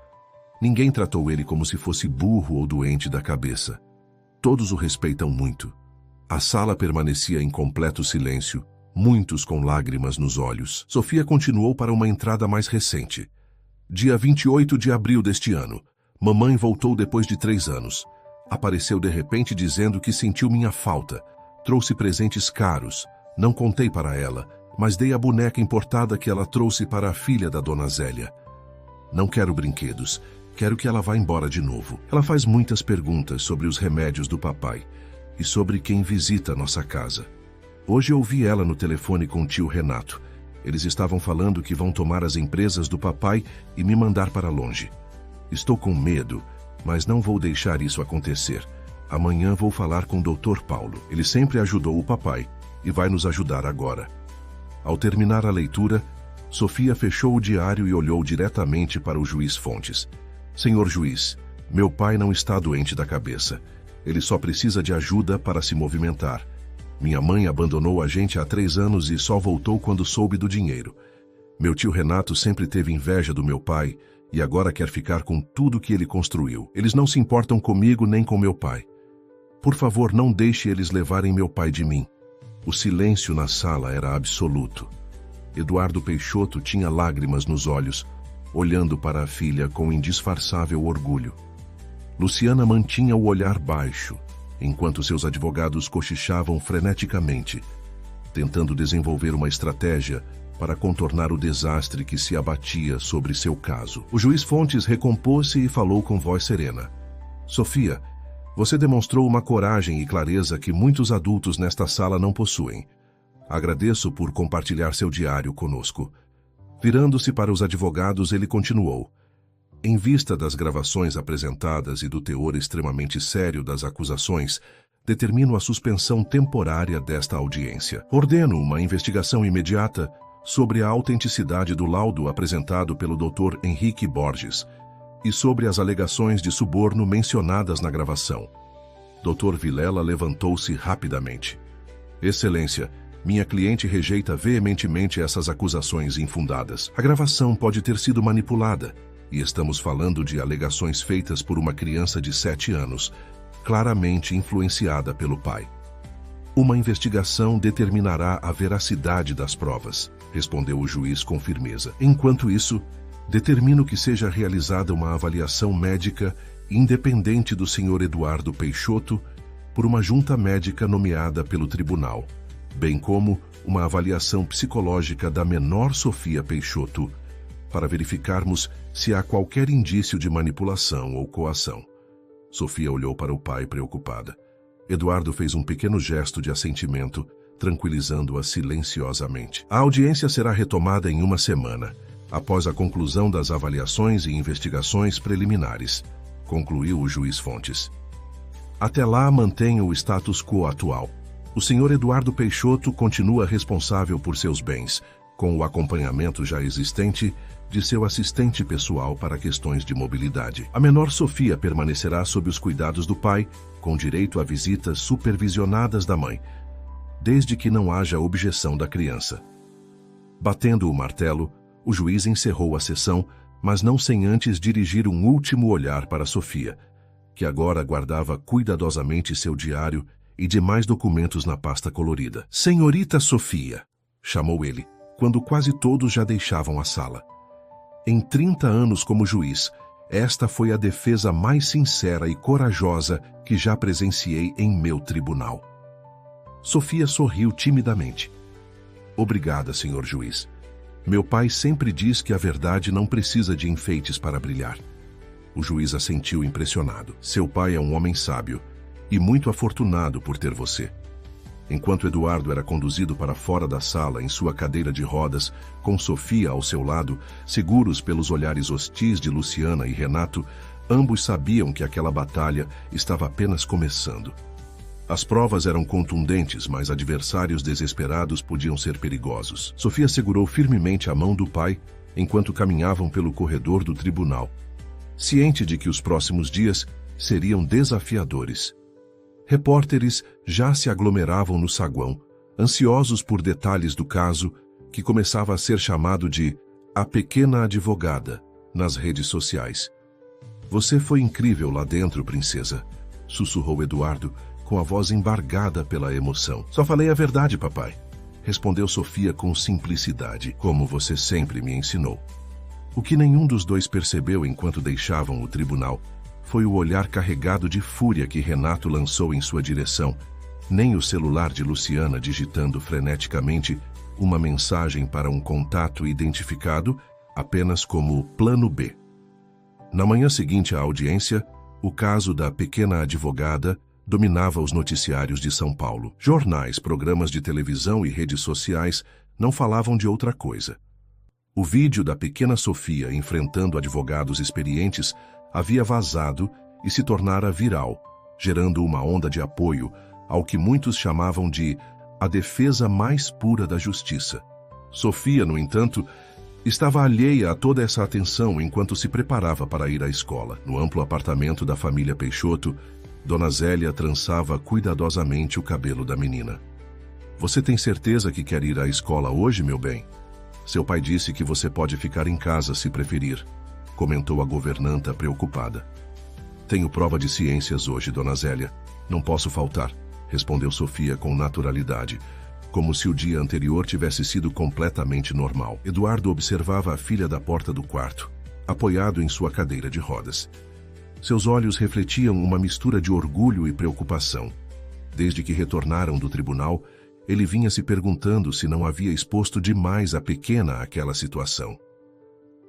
Ninguém tratou ele como se fosse burro ou doente da cabeça. Todos o respeitam muito." A sala permanecia em completo silêncio, muitos com lágrimas nos olhos. Sofia continuou para uma entrada mais recente. "Dia 28 de abril deste ano. Mamãe voltou depois de 3 anos. Apareceu de repente dizendo que sentiu minha falta. Trouxe presentes caros. Não contei para ela, mas dei a boneca importada que ela trouxe para a filha da dona Zélia. Não quero brinquedos. Quero que ela vá embora de novo. Ela faz muitas perguntas sobre os remédios do papai e sobre quem visita nossa casa. Hoje ouvi ela no telefone com o tio Renato. Eles estavam falando que vão tomar as empresas do papai e me mandar para longe. Estou com medo, mas não vou deixar isso acontecer. Amanhã vou falar com o Dr. Paulo. Ele sempre ajudou o papai e vai nos ajudar agora. Ao terminar a leitura, Sofia fechou o diário e olhou diretamente para o juiz Fontes. Senhor juiz, meu pai não está doente da cabeça. Ele só precisa de ajuda para se movimentar. Minha mãe abandonou a gente há 3 anos e só voltou quando soube do dinheiro. Meu tio Renato sempre teve inveja do meu pai e agora quer ficar com tudo que ele construiu. Eles não se importam comigo nem com meu pai. Por favor, não deixe eles levarem meu pai de mim. O silêncio na sala era absoluto. Eduardo Peixoto tinha lágrimas nos olhos, olhando para a filha com indisfarçável orgulho. Luciana mantinha o olhar baixo, enquanto seus advogados cochichavam freneticamente, tentando desenvolver uma estratégia para contornar o desastre que se abatia sobre seu caso. O juiz Fontes recompôs-se e falou com voz serena. Sofia, você demonstrou uma coragem e clareza que muitos adultos nesta sala não possuem. Agradeço por compartilhar seu diário conosco. Virando-se para os advogados, ele continuou. Em vista das gravações apresentadas e do teor extremamente sério das acusações, determino a suspensão temporária desta audiência. Ordeno uma investigação imediata sobre a autenticidade do laudo apresentado pelo Dr. Henrique Borges e sobre as alegações de suborno mencionadas na gravação. Dr. Vilela levantou-se rapidamente. Excelência, minha cliente rejeita veementemente essas acusações infundadas. A gravação pode ter sido manipulada, e estamos falando de alegações feitas por uma criança de 7 anos, claramente influenciada pelo pai. Uma investigação determinará a veracidade das provas, respondeu o juiz com firmeza. Enquanto isso, determino que seja realizada uma avaliação médica independente do Sr. Eduardo Peixoto por uma junta médica nomeada pelo tribunal, bem como uma avaliação psicológica da menor Sofia Peixoto, para verificarmos se há qualquer indício de manipulação ou coação. Sofia olhou para o pai preocupada. Eduardo fez um pequeno gesto de assentimento, tranquilizando-a silenciosamente. A audiência será retomada em 1 semana, após a conclusão das avaliações e investigações preliminares, concluiu o juiz Fontes. Até lá, mantenha o status quo atual. O Sr. Eduardo Peixoto continua responsável por seus bens, com o acompanhamento já existente de seu assistente pessoal para questões de mobilidade. A menor Sofia permanecerá sob os cuidados do pai, com direito a visitas supervisionadas da mãe, desde que não haja objeção da criança. Batendo o martelo, o juiz encerrou a sessão, mas não sem antes dirigir um último olhar para Sofia, que agora guardava cuidadosamente seu diário e demais documentos na pasta colorida. Senhorita Sofia, chamou ele, quando quase todos já deixavam a sala. Em 30 anos como juiz, esta foi a defesa mais sincera e corajosa que já presenciei em meu tribunal. Sofia sorriu timidamente. Obrigada, senhor juiz. Meu pai sempre diz que a verdade não precisa de enfeites para brilhar. O juiz assentiu impressionado. Seu pai é um homem sábio e muito afortunado por ter você. Enquanto Eduardo era conduzido para fora da sala em sua cadeira de rodas, com Sofia ao seu lado, seguros pelos olhares hostis de Luciana e Renato, ambos sabiam que aquela batalha estava apenas começando. As provas eram contundentes, mas adversários desesperados podiam ser perigosos. Sofia segurou firmemente a mão do pai enquanto caminhavam pelo corredor do tribunal, ciente de que os próximos dias seriam desafiadores. Repórteres já se aglomeravam no saguão, ansiosos por detalhes do caso, que começava a ser chamado de A Pequena Advogada nas redes sociais. Você foi incrível lá dentro, princesa, sussurrou Eduardo, com a voz embargada pela emoção. Só falei a verdade, papai, respondeu Sofia com simplicidade, como você sempre me ensinou. O que nenhum dos dois percebeu enquanto deixavam o tribunal foi o olhar carregado de fúria que Renato lançou em sua direção, nem o celular de Luciana digitando freneticamente uma mensagem para um contato identificado apenas como Plano B. Na manhã seguinte à audiência, o caso da pequena advogada dominava os noticiários de São Paulo. Jornais, programas de televisão e redes sociais não falavam de outra coisa. O vídeo da pequena Sofia enfrentando advogados experientes havia vazado e se tornara viral, gerando uma onda de apoio ao que muitos chamavam de a defesa mais pura da justiça. Sofia, no entanto, estava alheia a toda essa atenção enquanto se preparava para ir à escola. No amplo apartamento da família Peixoto, Dona Zélia trançava cuidadosamente o cabelo da menina. Você tem certeza que quer ir à escola hoje, meu bem? Seu pai disse que você pode ficar em casa se preferir, comentou a governanta preocupada. Tenho prova de ciências hoje, Dona Zélia. Não posso faltar, respondeu Sofia com naturalidade, como se o dia anterior tivesse sido completamente normal. Eduardo observava a filha da porta do quarto, apoiado em sua cadeira de rodas. Seus olhos refletiam uma mistura de orgulho e preocupação. Desde que retornaram do tribunal, ele vinha se perguntando se não havia exposto demais a pequena àquela situação.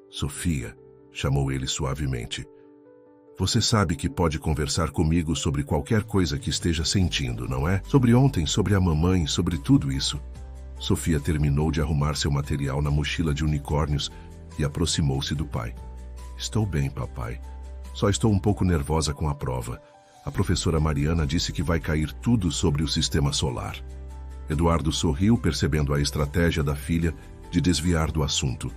Sofia, chamou ele suavemente. Você sabe que pode conversar comigo sobre qualquer coisa que esteja sentindo, não é? Sobre ontem, sobre a mamãe, sobre tudo isso. Sofia terminou de arrumar seu material na mochila de unicórnios e aproximou-se do pai. Estou bem, papai. Só estou um pouco nervosa com a prova. A professora Mariana disse que vai cair tudo sobre o sistema solar. Eduardo sorriu, percebendo a estratégia da filha de desviar do assunto.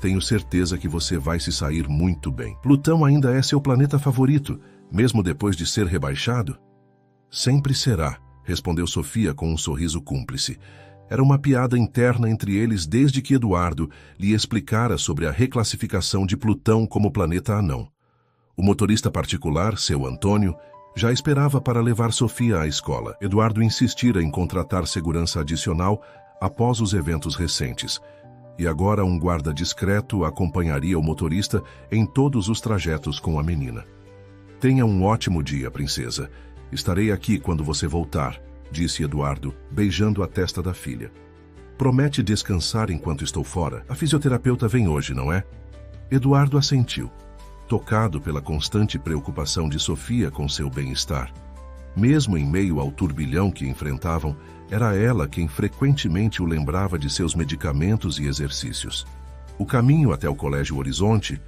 Tenho certeza que você vai se sair muito bem. Plutão ainda é seu planeta favorito, mesmo depois de ser rebaixado? Sempre será, respondeu Sofia com um sorriso cúmplice. Era uma piada interna entre eles desde que Eduardo lhe explicara sobre a reclassificação de Plutão como planeta anão. O motorista particular, seu Antônio, já esperava para levar Sofia à escola. Eduardo insistira em contratar segurança adicional após os eventos recentes. E agora um guarda discreto acompanharia o motorista em todos os trajetos com a menina. Tenha um ótimo dia, princesa. Estarei aqui quando você voltar, disse Eduardo, beijando a testa da filha. Promete descansar enquanto estou fora? A fisioterapeuta vem hoje, não é? Eduardo assentiu, tocado pela constante preocupação de Sofia com seu bem-estar. Mesmo em meio ao turbilhão que enfrentavam, era ela quem frequentemente o lembrava de seus medicamentos e exercícios. O caminho até o Colégio Horizonte,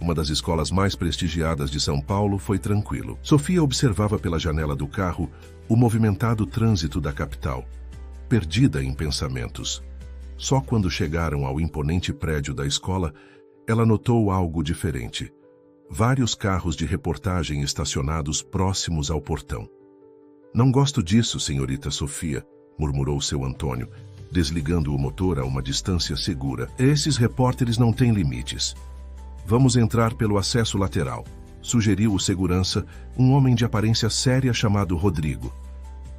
uma das escolas mais prestigiadas de São Paulo, foi tranquilo. Sofia observava pela janela do carro o movimentado trânsito da capital, perdida em pensamentos. Só quando chegaram ao imponente prédio da escola, ela notou algo diferente. Vários carros de reportagem estacionados próximos ao portão. Não gosto disso, senhorita Sofia, murmurou seu Antônio, desligando o motor a uma distância segura. Esses repórteres não têm limites. Vamos entrar pelo acesso lateral, sugeriu o segurança, um homem de aparência séria chamado Rodrigo.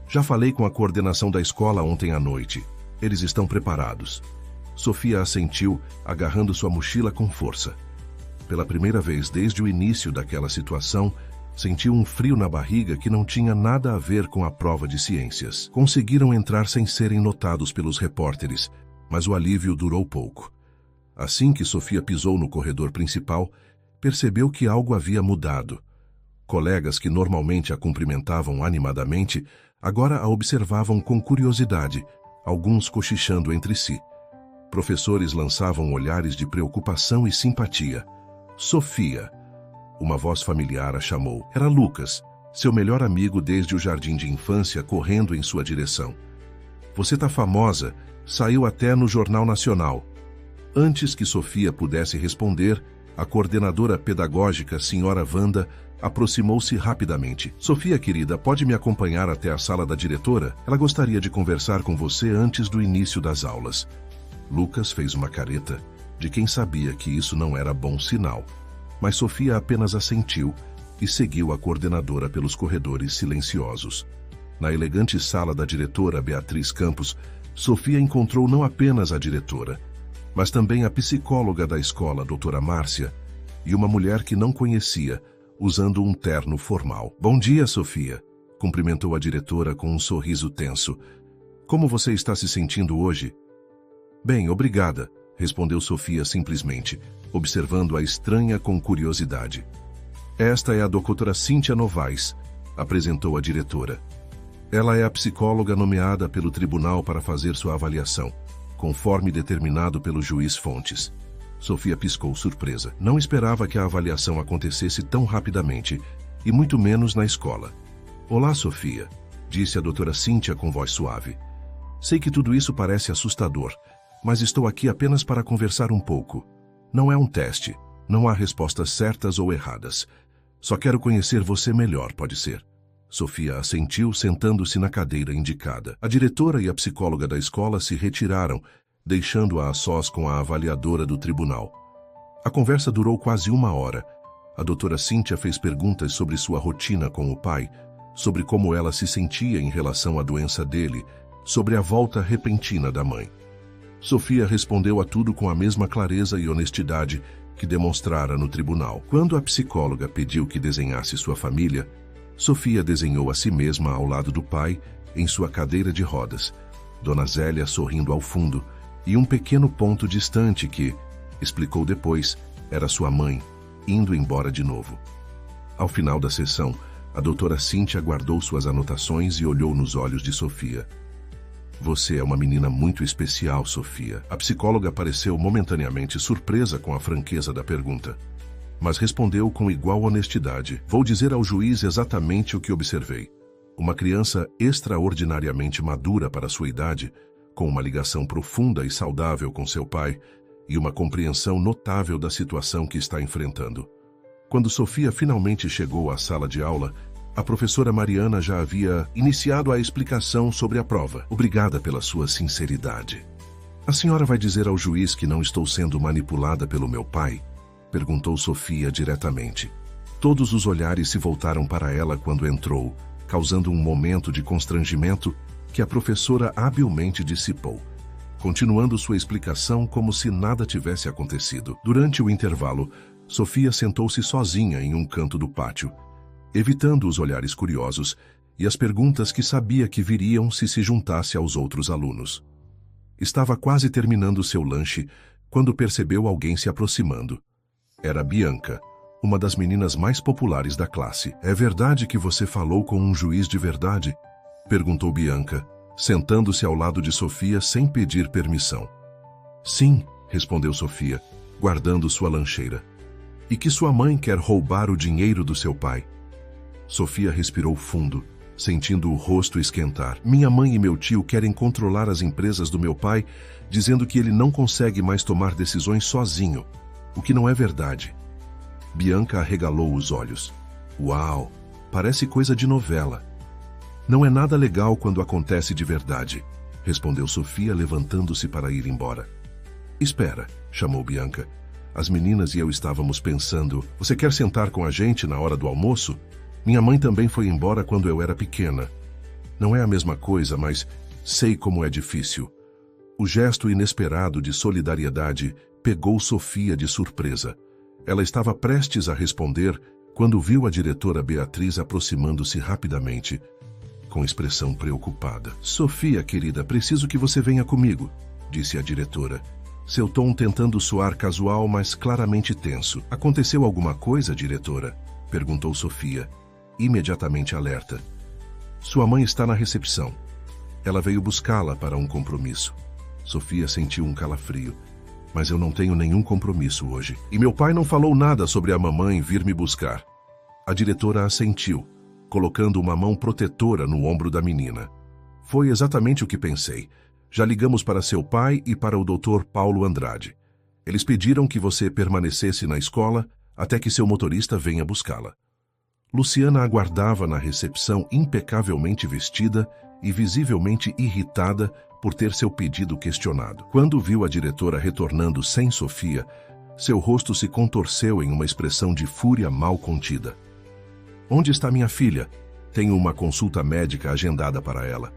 Já falei com a coordenação da escola ontem à noite. Eles estão preparados. Sofia assentiu, agarrando sua mochila com força. Pela primeira vez desde o início daquela situação, sentiu um frio na barriga que não tinha nada a ver com a prova de ciências. Conseguiram entrar sem serem notados pelos repórteres, mas o alívio durou pouco. Assim que Sofia pisou no corredor principal, percebeu que algo havia mudado. Colegas que normalmente a cumprimentavam animadamente, agora a observavam com curiosidade, alguns cochichando entre si. Professores lançavam olhares de preocupação e simpatia. Sofia! Uma voz familiar a chamou. Era Lucas, seu melhor amigo desde o jardim de infância, correndo em sua direção. Você tá famosa, saiu até no Jornal Nacional. Antes que Sofia pudesse responder, a coordenadora pedagógica, senhora Wanda, aproximou-se rapidamente. Sofia, querida, pode me acompanhar até a sala da diretora? Ela gostaria de conversar com você antes do início das aulas. Lucas fez uma careta, de quem sabia que isso não era bom sinal. Mas Sofia apenas assentiu e seguiu a coordenadora pelos corredores silenciosos. Na elegante sala da diretora Beatriz Campos, Sofia encontrou não apenas a diretora, mas também a psicóloga da escola, doutora Márcia, e uma mulher que não conhecia, usando um terno formal. Bom dia, Sofia, cumprimentou a diretora com um sorriso tenso. Como você está se sentindo hoje? Bem, obrigada, respondeu Sofia simplesmente, observando a estranha com curiosidade. Esta é a doutora Cíntia Novaes, apresentou a diretora. Ela é a psicóloga nomeada pelo tribunal para fazer sua avaliação. conforme determinado pelo juiz Fontes. Sofia piscou surpresa. Não esperava que a avaliação acontecesse tão rapidamente, e muito menos na escola. Olá, Sofia, disse a doutora Cíntia com voz suave. Sei que tudo isso parece assustador, mas estou aqui apenas para conversar um pouco. Não é um teste, não há respostas certas ou erradas. Só quero conhecer você melhor, pode ser? Sofia assentiu, sentando-se na cadeira indicada. A diretora e a psicóloga da escola se retiraram, deixando-a a sós com a avaliadora do tribunal. A conversa durou quase 1 hora. A doutora Cíntia fez perguntas sobre sua rotina com o pai, sobre como ela se sentia em relação à doença dele, sobre a volta repentina da mãe. Sofia respondeu a tudo com a mesma clareza e honestidade que demonstrara no tribunal. Quando a psicóloga pediu que desenhasse sua família, Sofia desenhou a si mesma ao lado do pai, em sua cadeira de rodas, Dona Zélia sorrindo ao fundo, e um pequeno ponto distante que, explicou depois, era sua mãe, indo embora de novo. Ao final da sessão, a doutora Cíntia guardou suas anotações e olhou nos olhos de Sofia. Você é uma menina muito especial, Sofia. A psicóloga pareceu momentaneamente surpresa com a franqueza da pergunta, mas respondeu com igual honestidade. Vou dizer ao juiz exatamente o que observei. Uma criança extraordinariamente madura para sua idade, com uma ligação profunda e saudável com seu pai e uma compreensão notável da situação que está enfrentando. Quando Sofia finalmente chegou à sala de aula, a professora Mariana já havia iniciado a explicação sobre a prova. Obrigada pela sua sinceridade. A senhora vai dizer ao juiz que não estou sendo manipulada pelo meu pai? Perguntou Sofia diretamente. Todos os olhares se voltaram para ela quando entrou, causando um momento de constrangimento que a professora habilmente dissipou, continuando sua explicação como se nada tivesse acontecido. Durante o intervalo, Sofia sentou-se sozinha em um canto do pátio, evitando os olhares curiosos e as perguntas que sabia que viriam se juntasse aos outros alunos. Estava quase terminando seu lanche quando percebeu alguém se aproximando. Era Bianca, uma das meninas mais populares da classe. É verdade que você falou com um juiz de verdade? Perguntou Bianca, sentando-se ao lado de Sofia sem pedir permissão. Sim, respondeu Sofia, guardando sua lancheira. E que sua mãe quer roubar o dinheiro do seu pai. Sofia respirou fundo, sentindo o rosto esquentar. Minha mãe e meu tio querem controlar as empresas do meu pai, dizendo que ele não consegue mais tomar decisões sozinho, o que não é verdade. Bianca arregalou os olhos. Uau, parece coisa de novela. Não é nada legal quando acontece de verdade, respondeu Sofia, levantando-se para ir embora. Espera, chamou Bianca. As meninas e eu estávamos pensando, você quer sentar com a gente na hora do almoço? Minha mãe também foi embora quando eu era pequena. Não é a mesma coisa, mas sei como é difícil. O gesto inesperado de solidariedade pegou Sofia de surpresa. Ela estava prestes a responder quando viu a diretora Beatriz aproximando-se rapidamente, com expressão preocupada. Sofia, querida, preciso que você venha comigo, disse a diretora. Seu tom tentando soar casual, mas claramente tenso. Aconteceu alguma coisa, diretora? Perguntou Sofia, imediatamente alerta. Sua mãe está na recepção. Ela veio buscá-la para um compromisso. Sofia sentiu um calafrio. Mas eu não tenho nenhum compromisso hoje. E meu pai não falou nada sobre a mamãe vir me buscar. A diretora assentiu, colocando uma mão protetora no ombro da menina. Foi exatamente o que pensei. Já ligamos para seu pai e para o Dr. Paulo Andrade. Eles pediram que você permanecesse na escola até que seu motorista venha buscá-la. Luciana aguardava na recepção impecavelmente vestida e visivelmente irritada por ter seu pedido questionado. Quando viu a diretora retornando sem Sofia, seu rosto se contorceu em uma expressão de fúria mal contida. Onde está minha filha? Tenho uma consulta médica agendada para ela.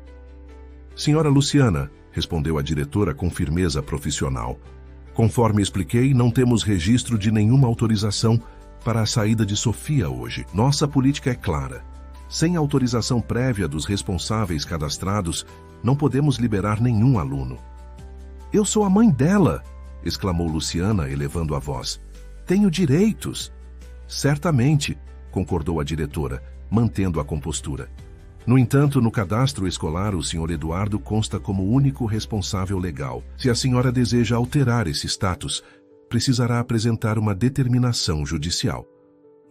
Senhora Luciana, respondeu a diretora com firmeza profissional. Conforme expliquei, não temos registro de nenhuma autorização para a saída de Sofia hoje. Nossa política é clara. Sem autorização prévia dos responsáveis cadastrados, não podemos liberar nenhum aluno. Eu sou a mãe dela, exclamou Luciana, elevando a voz. Tenho direitos. Certamente, concordou a diretora, mantendo a compostura. No entanto, no cadastro escolar, o Sr. Eduardo consta como único responsável legal. Se a senhora deseja alterar esse status, precisará apresentar uma determinação judicial.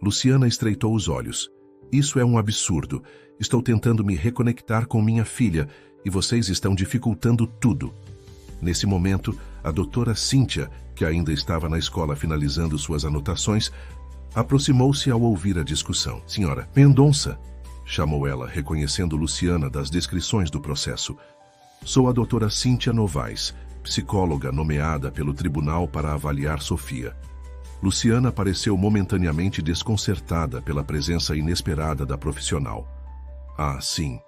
Luciana estreitou os olhos. Isso é um absurdo. Estou tentando me reconectar com minha filha e vocês estão dificultando tudo. Nesse momento, a doutora Cíntia, que ainda estava na escola finalizando suas anotações, aproximou-se ao ouvir a discussão. Senhora Mendonça, chamou ela, reconhecendo Luciana das descrições do processo. Sou a doutora Cíntia Novaes, psicóloga nomeada pelo tribunal para avaliar Sofia. Luciana pareceu momentaneamente desconcertada pela presença inesperada da profissional. Ah, sim.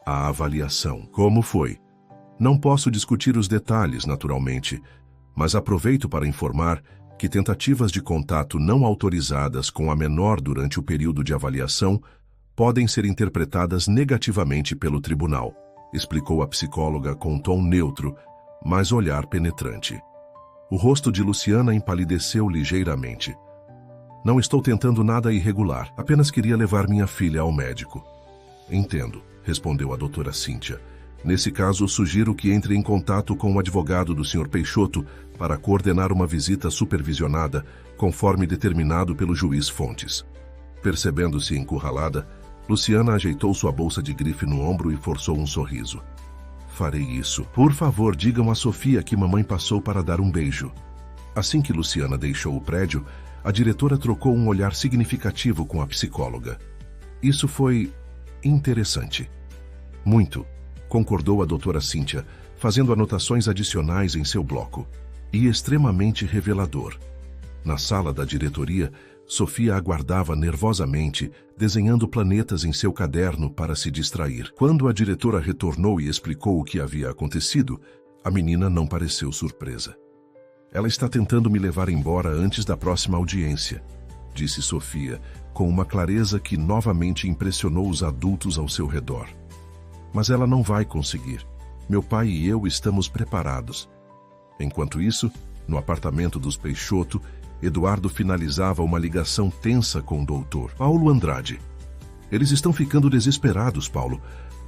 A avaliação. Como foi? Não posso discutir os detalhes, naturalmente, mas aproveito para informar que tentativas de contato não autorizadas com a menor durante o período de avaliação podem ser interpretadas negativamente pelo tribunal, explicou a psicóloga com tom neutro, mas olhar penetrante. O rosto de Luciana empalideceu ligeiramente. Não estou tentando nada irregular, apenas queria levar minha filha ao médico. Entendo, respondeu a doutora Cíntia. Nesse caso, sugiro que entre em contato com o advogado do Sr. Peixoto para coordenar uma visita supervisionada, conforme determinado pelo juiz Fontes. Percebendo-se encurralada, Luciana ajeitou sua bolsa de grife no ombro e forçou um sorriso. Farei isso. Por favor, digam a Sofia que mamãe passou para dar um beijo. Assim que Luciana deixou o prédio, a diretora trocou um olhar significativo com a psicóloga. Isso foi interessante. Muito, concordou a doutora Cíntia, fazendo anotações adicionais em seu bloco. E extremamente revelador. Na sala da diretoria, Sofia aguardava nervosamente, desenhando planetas em seu caderno para se distrair. Quando a diretora retornou e explicou o que havia acontecido, a menina não pareceu surpresa. Ela está tentando me levar embora antes da próxima audiência, disse Sofia, com uma clareza que novamente impressionou os adultos ao seu redor. Mas ela não vai conseguir. Meu pai e eu estamos preparados. Enquanto isso, no apartamento dos Peixoto, Eduardo finalizava uma ligação tensa com o doutor Paulo Andrade. Eles estão ficando desesperados, Paulo.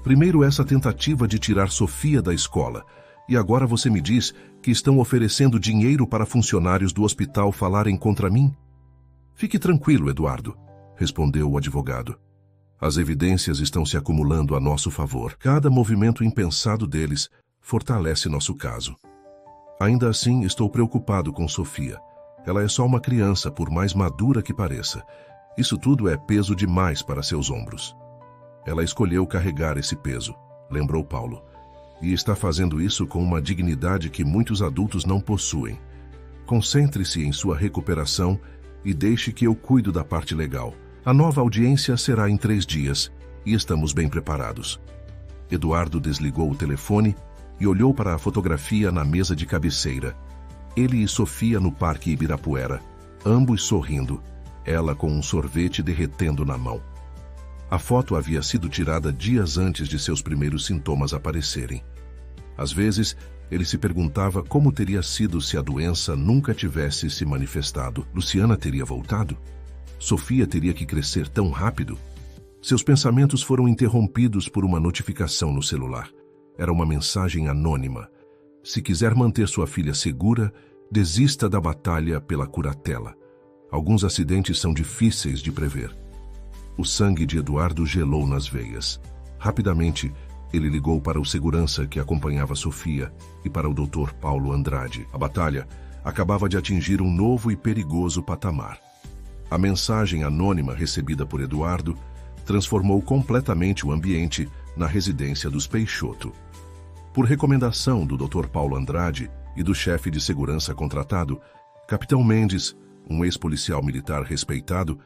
Primeiro essa tentativa de tirar Sofia da escola, e agora você me diz que estão oferecendo dinheiro para funcionários do hospital falarem contra mim? Fique tranquilo, Eduardo, respondeu o advogado. As evidências estão se acumulando a nosso favor. Cada movimento impensado deles fortalece nosso caso. Ainda assim, estou preocupado com Sofia. Ela é só uma criança, por mais madura que pareça. Isso tudo é peso demais para seus ombros. Ela escolheu carregar esse peso, lembrou Paulo, e está fazendo isso com uma dignidade que muitos adultos não possuem. Concentre-se em sua recuperação e deixe que eu cuido da parte legal. A nova audiência será em 3 dias e estamos bem preparados. Eduardo desligou o telefone e olhou para a fotografia na mesa de cabeceira. Ele e Sofia no Parque Ibirapuera, ambos sorrindo, ela com um sorvete derretendo na mão. A foto havia sido tirada dias antes de seus primeiros sintomas aparecerem. Às vezes, ele se perguntava como teria sido se a doença nunca tivesse se manifestado. Luciana teria voltado? Sofia teria que crescer tão rápido? Seus pensamentos foram interrompidos por uma notificação no celular. Era uma mensagem anônima. Se quiser manter sua filha segura, desista da batalha pela curatela. Alguns acidentes são difíceis de prever. O sangue de Eduardo gelou nas veias. Rapidamente, ele ligou para o segurança que acompanhava Sofia e para o Dr. Paulo Andrade. A batalha acabava de atingir um novo e perigoso patamar. A mensagem anônima recebida por Eduardo transformou completamente o ambiente na residência dos Peixoto. Por recomendação do Dr. Paulo Andrade e do chefe de segurança contratado, Capitão Mendes, um ex-policial militar respeitado,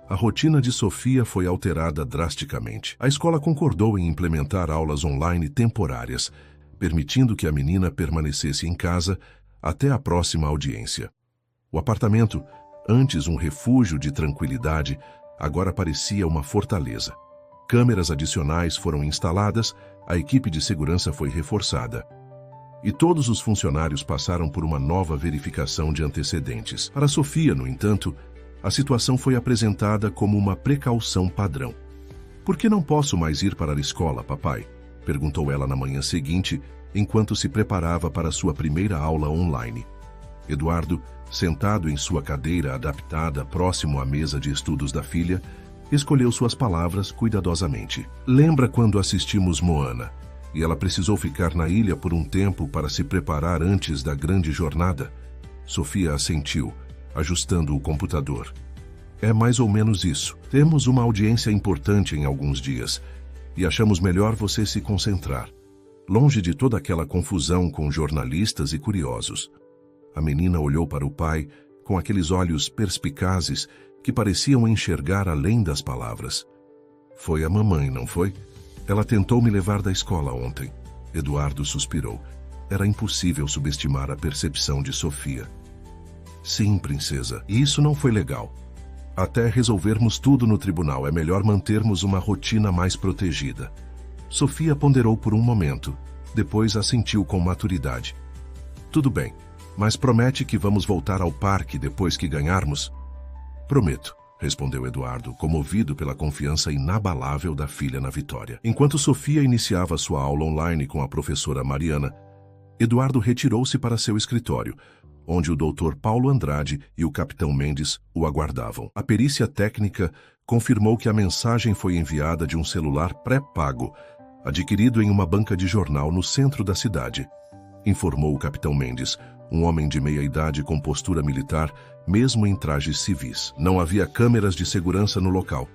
a rotina de Sofia foi alterada drasticamente. A escola concordou em implementar aulas online temporárias, permitindo que a menina permanecesse em casa até a próxima audiência. O apartamento, antes um refúgio de tranquilidade, agora parecia uma fortaleza. Câmeras adicionais foram instaladas, a equipe de segurança foi reforçada. E todos os funcionários passaram por uma nova verificação de antecedentes. Para Sofia, no entanto, a situação foi apresentada como uma precaução padrão. Por que não posso mais ir para a escola, papai? Perguntou ela na manhã seguinte, enquanto se preparava para sua primeira aula online. Eduardo, sentado em sua cadeira adaptada próximo à mesa de estudos da filha, escolheu suas palavras cuidadosamente. Lembra quando assistimos Moana e ela precisou ficar na ilha por um tempo para se preparar antes da grande jornada? Sofia assentiu, ajustando o computador. É mais ou menos isso. Temos uma audiência importante em alguns dias e achamos melhor você se concentrar, longe de toda aquela confusão com jornalistas e curiosos. A menina olhou para o pai com aqueles olhos perspicazes que pareciam enxergar além das palavras. Foi a mamãe, não foi? Ela tentou me levar da escola ontem. Eduardo suspirou. Era impossível subestimar a percepção de Sofia. Sim, princesa, e isso não foi legal. Até resolvermos tudo no tribunal, é melhor mantermos uma rotina mais protegida. Sofia ponderou por um momento, depois assentiu com maturidade. Tudo bem, mas promete que vamos voltar ao parque depois que ganharmos? Prometo, respondeu Eduardo, comovido pela confiança inabalável da filha na vitória. Enquanto Sofia iniciava sua aula online com a professora Mariana, Eduardo retirou-se para seu escritório, onde o Dr. Paulo Andrade e o Capitão Mendes o aguardavam. A perícia técnica confirmou que a mensagem foi enviada de um celular pré-pago, adquirido em uma banca de jornal no centro da cidade, informou o Capitão Mendes, um homem de meia-idade com postura militar, mesmo em trajes civis. Não havia câmeras de segurança no local,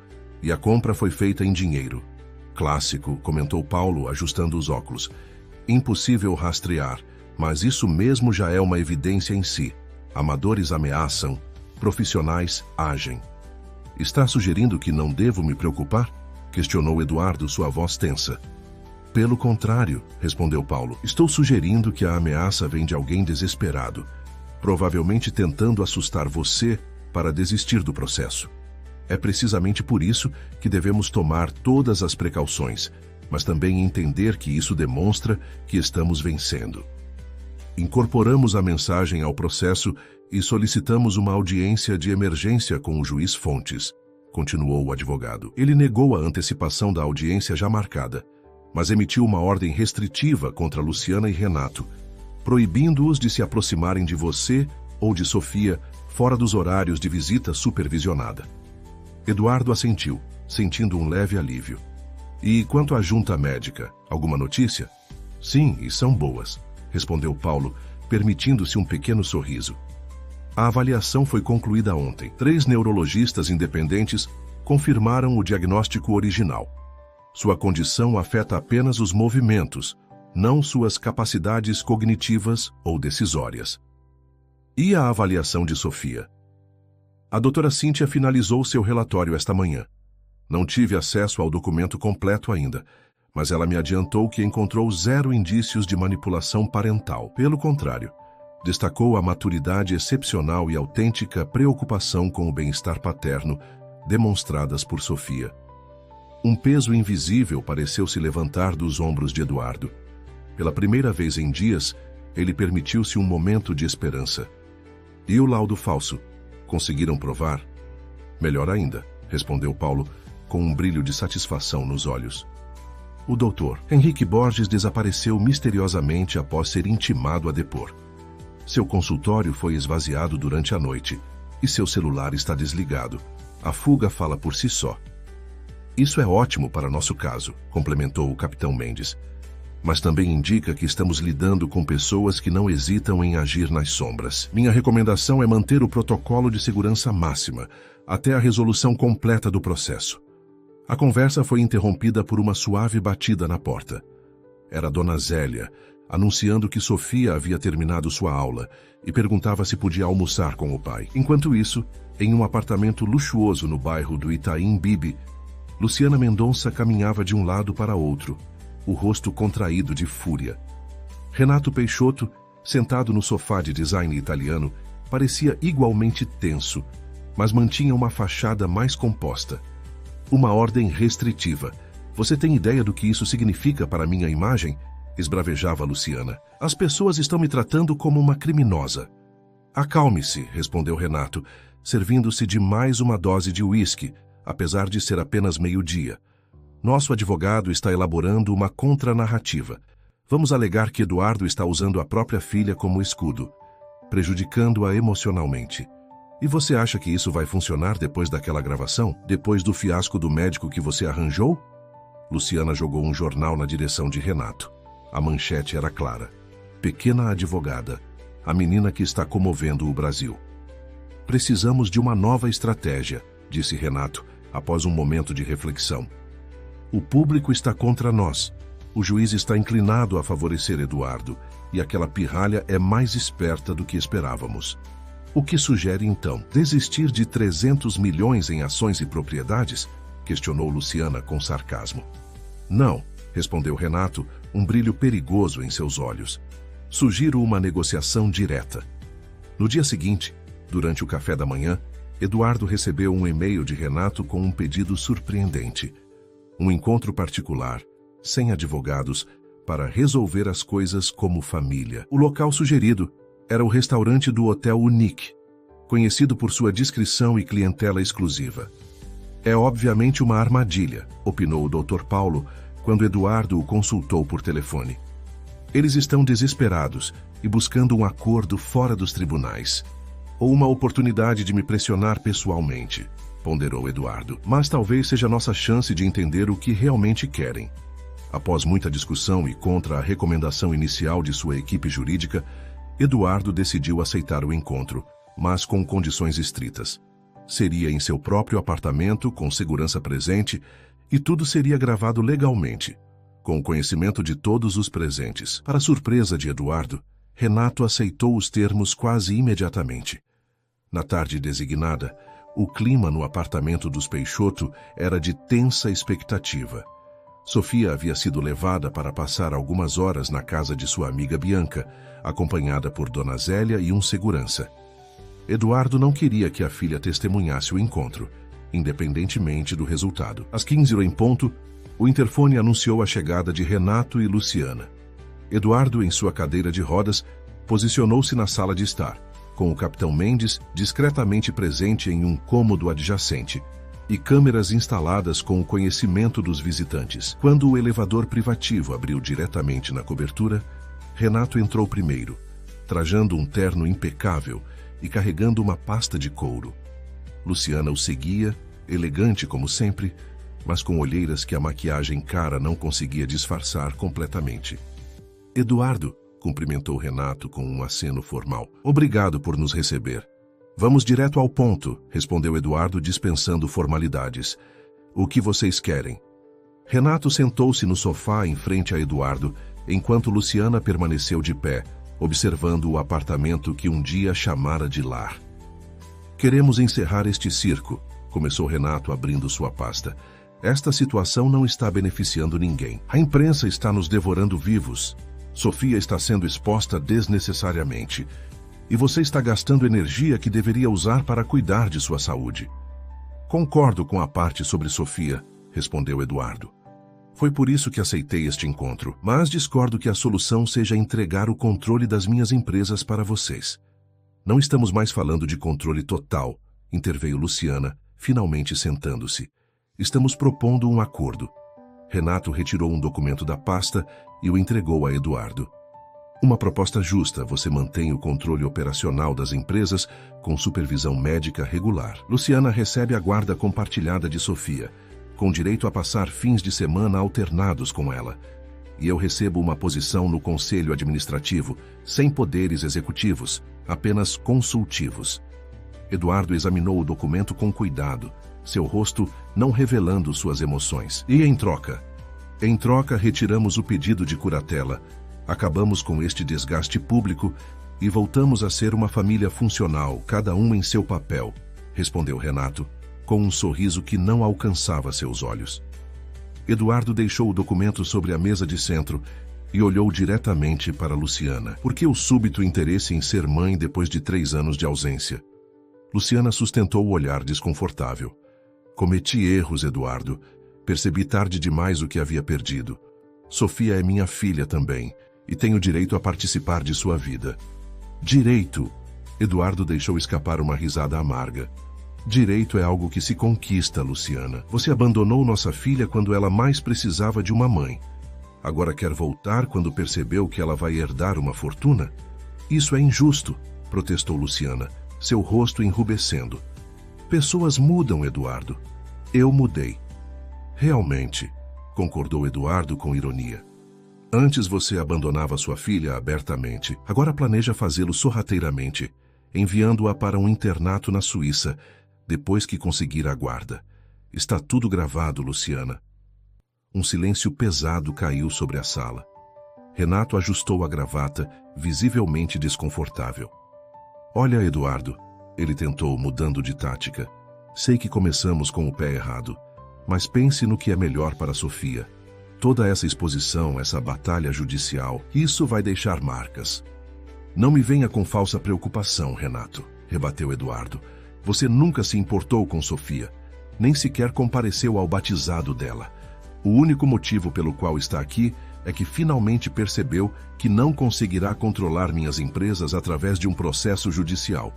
e a compra foi feita em dinheiro. Clássico, comentou Paulo, ajustando os óculos. Impossível rastrear, mas isso mesmo já é uma evidência em si. Amadores ameaçam, profissionais agem. Está sugerindo que não devo me preocupar? Questionou Eduardo, sua voz tensa. Pelo contrário, respondeu Paulo, estou sugerindo que a ameaça vem de alguém desesperado, provavelmente tentando assustar você para desistir do processo. É precisamente por isso que devemos tomar todas as precauções, mas também entender que isso demonstra que estamos vencendo. Incorporamos a mensagem ao processo e solicitamos uma audiência de emergência com o juiz Fontes, continuou o advogado. Ele negou a antecipação da audiência já marcada, mas emitiu uma ordem restritiva contra Luciana e Renato, proibindo-os de se aproximarem de você ou de Sofia fora dos horários de visita supervisionada. Eduardo assentiu, sentindo um leve alívio. E quanto à junta médica, alguma notícia? Sim, e são boas, respondeu Paulo, permitindo-se um pequeno sorriso. A avaliação foi concluída ontem. 3 neurologistas independentes confirmaram o diagnóstico original. Sua condição afeta apenas os movimentos, não suas capacidades cognitivas ou decisórias. E a avaliação de Sofia? A doutora Cíntia finalizou seu relatório esta manhã. Não tive acesso ao documento completo ainda, mas ela me adiantou que encontrou 0 indícios de manipulação parental. Pelo contrário, destacou a maturidade excepcional e autêntica preocupação com o bem-estar paterno demonstradas por Sofia. Um peso invisível pareceu se levantar dos ombros de Eduardo. Pela primeira vez em dias, ele permitiu-se um momento de esperança. E o laudo falso? Conseguiram provar? Melhor ainda, respondeu Paulo, com um brilho de satisfação nos olhos. O doutor Henrique Borges desapareceu misteriosamente após ser intimado a depor. Seu consultório foi esvaziado durante a noite e seu celular está desligado. A fuga fala por si só. Isso é ótimo para nosso caso, complementou o Capitão Mendes. Mas também indica que estamos lidando com pessoas que não hesitam em agir nas sombras. Minha recomendação é manter o protocolo de segurança máxima até a resolução completa do processo. A conversa foi interrompida por uma suave batida na porta. Era Dona Zélia, anunciando que Sofia havia terminado sua aula e perguntava se podia almoçar com o pai. Enquanto isso, em um apartamento luxuoso no bairro do Itaim Bibi, Luciana Mendonça caminhava de um lado para outro, o rosto contraído de fúria. Renato Peixoto, sentado no sofá de design italiano, parecia igualmente tenso, mas mantinha uma fachada mais composta. Uma ordem restritiva. Você tem ideia do que isso significa para minha imagem? Esbravejava Luciana. As pessoas estão me tratando como uma criminosa. Acalme-se, respondeu Renato, servindo-se de mais uma dose de uísque, apesar de ser apenas meio-dia. Nosso advogado está elaborando uma contranarrativa. Vamos alegar que Eduardo está usando a própria filha como escudo, prejudicando-a emocionalmente. E você acha que isso vai funcionar depois daquela gravação? Depois do fiasco do médico que você arranjou? Luciana jogou um jornal na direção de Renato. A manchete era clara. Pequena advogada, a menina que está comovendo o Brasil. Precisamos de uma nova estratégia, disse Renato, após um momento de reflexão. O público está contra nós. O juiz está inclinado a favorecer Eduardo, e aquela pirralha é mais esperta do que esperávamos. O que sugere, então, desistir de 300 milhões em ações e propriedades? Questionou Luciana com sarcasmo. Não, respondeu Renato, um brilho perigoso em seus olhos. Sugiro uma negociação direta. No dia seguinte, durante o café da manhã, Eduardo recebeu um e-mail de Renato com um pedido surpreendente. Um encontro particular, sem advogados, para resolver as coisas como família. O local sugerido era o restaurante do Hotel Unique, conhecido por sua discrição e clientela exclusiva. É obviamente uma armadilha, opinou o Dr. Paulo, quando Eduardo o consultou por telefone. Eles estão desesperados e buscando um acordo fora dos tribunais. Ou uma oportunidade de me pressionar pessoalmente, ponderou Eduardo. Mas talvez seja nossa chance de entender o que realmente querem. Após muita discussão e contra a recomendação inicial de sua equipe jurídica, Eduardo decidiu aceitar o encontro, mas com condições estritas. Seria em seu próprio apartamento, com segurança presente, e tudo seria gravado legalmente, com o conhecimento de todos os presentes. Para surpresa de Eduardo, Renato aceitou os termos quase imediatamente. Na tarde designada, o clima no apartamento dos Peixoto era de tensa expectativa. Sofia havia sido levada para passar algumas horas na casa de sua amiga Bianca, acompanhada por Dona Zélia e um segurança. Eduardo não queria que a filha testemunhasse o encontro, independentemente do resultado. Às 15h em ponto, o interfone anunciou a chegada de Renato e Luciana. Eduardo, em sua cadeira de rodas, posicionou-se na sala de estar, com o capitão Mendes discretamente presente em um cômodo adjacente, e câmeras instaladas com o conhecimento dos visitantes. Quando o elevador privativo abriu diretamente na cobertura, Renato entrou primeiro, trajando um terno impecável e carregando uma pasta de couro. Luciana o seguia, elegante como sempre, mas com olheiras que a maquiagem cara não conseguia disfarçar completamente. Eduardo, cumprimentou Renato com um aceno formal. Obrigado por nos receber. Vamos direto ao ponto, respondeu Eduardo dispensando formalidades. O que vocês querem? Renato sentou-se no sofá em frente a Eduardo, enquanto Luciana permaneceu de pé, observando o apartamento que um dia chamara de lar. Queremos encerrar este circo, começou Renato abrindo sua pasta. Esta situação não está beneficiando ninguém. A imprensa está nos devorando vivos. Sofia está sendo exposta desnecessariamente. E você está gastando energia que deveria usar para cuidar de sua saúde. Concordo com a parte sobre Sofia, respondeu Eduardo. Foi por isso que aceitei este encontro, mas discordo que a solução seja entregar o controle das minhas empresas para vocês. Não estamos mais falando de controle total, interveio Luciana, finalmente sentando-se. Estamos propondo um acordo. Renato retirou um documento da pasta e o entregou a Eduardo. Uma proposta justa, você mantém o controle operacional das empresas com supervisão médica regular. Luciana recebe a guarda compartilhada de Sofia, com direito a passar fins de semana alternados com ela. E eu recebo uma posição no conselho administrativo, sem poderes executivos, apenas consultivos. Eduardo examinou o documento com cuidado, seu rosto não revelando suas emoções. E em troca? Em troca, retiramos o pedido de curatela, acabamos com este desgaste público e voltamos a ser uma família funcional, cada um em seu papel, respondeu Renato, com um sorriso que não alcançava seus olhos. Eduardo deixou o documento sobre a mesa de centro e olhou diretamente para Luciana. Por que o súbito interesse em ser mãe depois de 3 anos de ausência? Luciana sustentou o olhar desconfortável. Cometi erros, Eduardo. Percebi tarde demais o que havia perdido. Sofia é minha filha também, e tenho direito a participar de sua vida. Direito! Eduardo deixou escapar uma risada amarga. Direito é algo que se conquista, Luciana. Você abandonou nossa filha quando ela mais precisava de uma mãe. Agora quer voltar quando percebeu que ela vai herdar uma fortuna? Isso é injusto, protestou Luciana, seu rosto enrubescendo. Pessoas mudam, Eduardo. Eu mudei. Realmente, concordou Eduardo com ironia. Antes você abandonava sua filha abertamente. Agora planeja fazê-lo sorrateiramente, enviando-a para um internato na Suíça, depois que conseguir a guarda. Está tudo gravado, Luciana. Um silêncio pesado caiu sobre a sala. Renato ajustou a gravata, visivelmente desconfortável. Olha, Eduardo, ele tentou, mudando de tática. Sei que começamos com o pé errado, mas pense no que é melhor para Sofia. Toda essa exposição, essa batalha judicial, isso vai deixar marcas. Não me venha com falsa preocupação, Renato, rebateu Eduardo. Você nunca se importou com Sofia, nem sequer compareceu ao batizado dela. O único motivo pelo qual está aqui é que finalmente percebeu que não conseguirá controlar minhas empresas através de um processo judicial.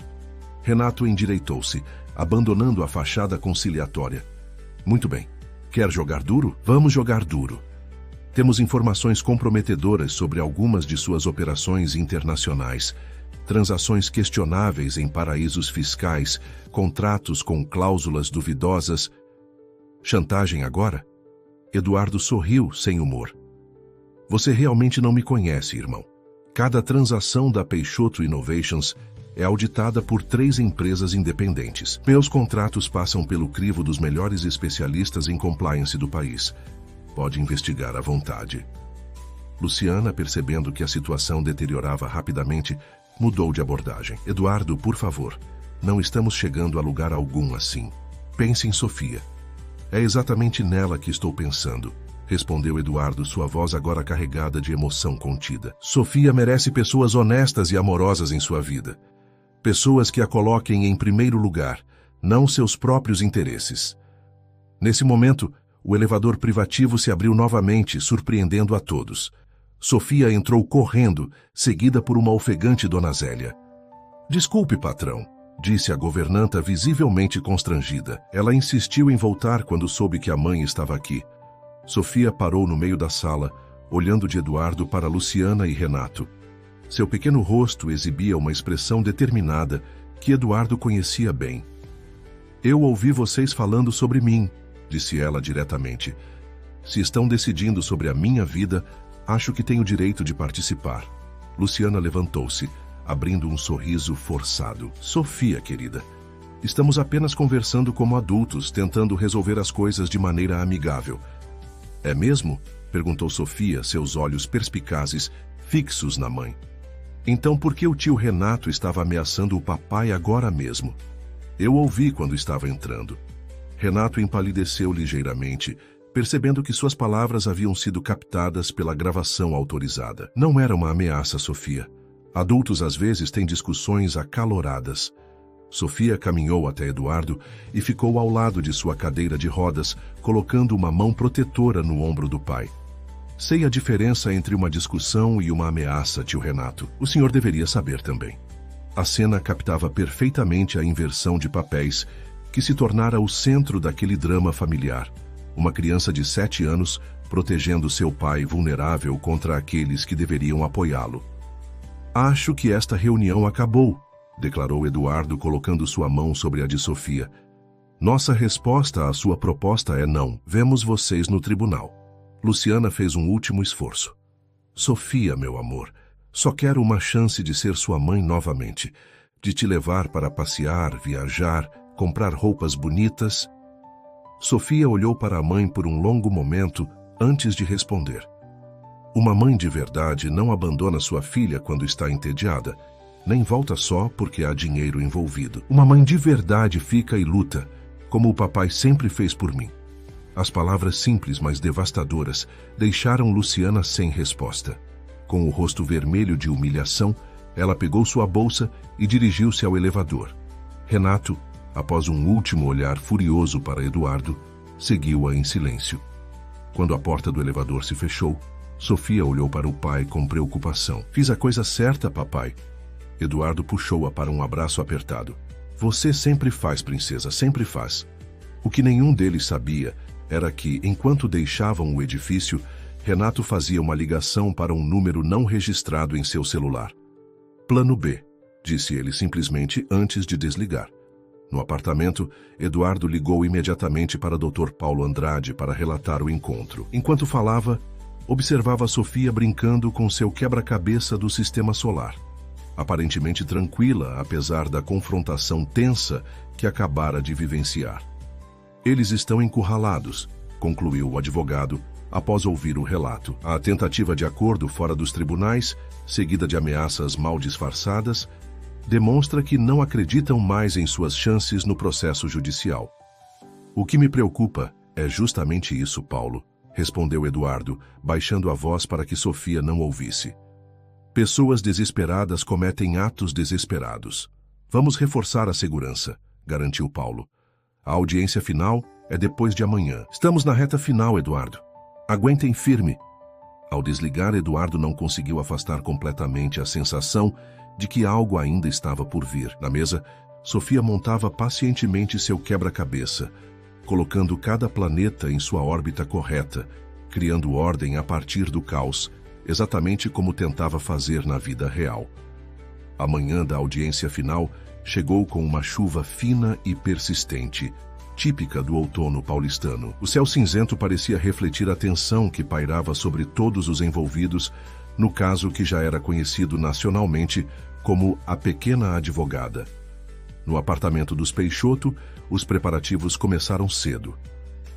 Renato endireitou-se, abandonando a fachada conciliatória. Muito bem. Quer jogar duro? Vamos jogar duro. Temos informações comprometedoras sobre algumas de suas operações internacionais, transações questionáveis em paraísos fiscais, contratos com cláusulas duvidosas. Chantagem agora? Eduardo sorriu sem humor. Você realmente não me conhece, irmão. Cada transação da Peixoto Innovations é auditada por 3 empresas independentes. Meus contratos passam pelo crivo dos melhores especialistas em compliance do país. Pode investigar à vontade. Luciana, percebendo que a situação deteriorava rapidamente, mudou de abordagem. Eduardo, por favor, não estamos chegando a lugar algum assim. Pense em Sofia. É exatamente nela que estou pensando, respondeu Eduardo, sua voz agora carregada de emoção contida. Sofia merece pessoas honestas e amorosas em sua vida. Pessoas que a coloquem em primeiro lugar, não seus próprios interesses. Nesse momento, o elevador privativo se abriu novamente, surpreendendo a todos. Sofia entrou correndo, seguida por uma ofegante Dona Zélia. Desculpe, patrão, disse a governanta visivelmente constrangida. Ela insistiu em voltar quando soube que a mãe estava aqui. Sofia parou no meio da sala, olhando de Eduardo para Luciana e Renato. Seu pequeno rosto exibia uma expressão determinada que Eduardo conhecia bem. Eu ouvi vocês falando sobre mim, disse ela diretamente. Se estão decidindo sobre a minha vida, acho que tenho direito de participar. Luciana levantou-se, abrindo um sorriso forçado. Sofia, querida, estamos apenas conversando como adultos, tentando resolver as coisas de maneira amigável. É mesmo? Perguntou Sofia, seus olhos perspicazes, fixos na mãe. Então por que o tio Renato estava ameaçando o papai agora mesmo? Eu ouvi quando estava entrando. Renato empalideceu ligeiramente, percebendo que suas palavras haviam sido captadas pela gravação autorizada. Não era uma ameaça, Sofia. Adultos às vezes têm discussões acaloradas. Sofia caminhou até Eduardo e ficou ao lado de sua cadeira de rodas, colocando uma mão protetora no ombro do pai. Sei a diferença entre uma discussão e uma ameaça, tio Renato. O senhor deveria saber também. A cena captava perfeitamente a inversão de papéis que se tornara o centro daquele drama familiar. Uma criança de 7 anos protegendo seu pai vulnerável contra aqueles que deveriam apoiá-lo. Acho que esta reunião acabou, declarou Eduardo, colocando sua mão sobre a de Sofia. Nossa resposta à sua proposta é não. Vemos vocês no tribunal. Luciana fez um último esforço. Sofia, meu amor, só quero uma chance de ser sua mãe novamente, de te levar para passear, viajar, comprar roupas bonitas. Sofia olhou para a mãe por um longo momento antes de responder. Uma mãe de verdade não abandona sua filha quando está entediada, nem volta só porque há dinheiro envolvido. Uma mãe de verdade fica e luta, como o papai sempre fez por mim. As palavras simples, mas devastadoras, deixaram Luciana sem resposta. Com o rosto vermelho de humilhação, ela pegou sua bolsa e dirigiu-se ao elevador. Renato, após um último olhar furioso para Eduardo, seguiu-a em silêncio. Quando a porta do elevador se fechou, Sofia olhou para o pai com preocupação. Fiz a coisa certa, papai. Eduardo puxou-a para um abraço apertado. Você sempre faz, princesa, sempre faz. O que nenhum deles sabia era que, enquanto deixavam o edifício, Renato fazia uma ligação para um número não registrado em seu celular. Plano B, disse ele simplesmente antes de desligar. No apartamento, Eduardo ligou imediatamente para Dr. Paulo Andrade para relatar o encontro. Enquanto falava, observava Sofia brincando com seu quebra-cabeça do sistema solar. Aparentemente tranquila, apesar da confrontação tensa que acabara de vivenciar. Eles estão encurralados, concluiu o advogado, após ouvir o relato. A tentativa de acordo fora dos tribunais, seguida de ameaças mal disfarçadas, demonstra que não acreditam mais em suas chances no processo judicial. O que me preocupa é justamente isso, Paulo, respondeu Eduardo, baixando a voz para que Sofia não ouvisse. Pessoas desesperadas cometem atos desesperados. Vamos reforçar a segurança, garantiu Paulo. A audiência final é depois de amanhã. Estamos na reta final, Eduardo. Aguentem firme. Ao desligar, Eduardo não conseguiu afastar completamente a sensação de que algo ainda estava por vir. Na mesa, Sofia montava pacientemente seu quebra-cabeça, colocando cada planeta em sua órbita correta, criando ordem a partir do caos, exatamente como tentava fazer na vida real. A manhã da audiência final chegou com uma chuva fina e persistente, típica do outono paulistano. O céu cinzento parecia refletir a tensão que pairava sobre todos os envolvidos no caso que já era conhecido nacionalmente como a Pequena Advogada. No apartamento dos Peixoto, os preparativos começaram cedo.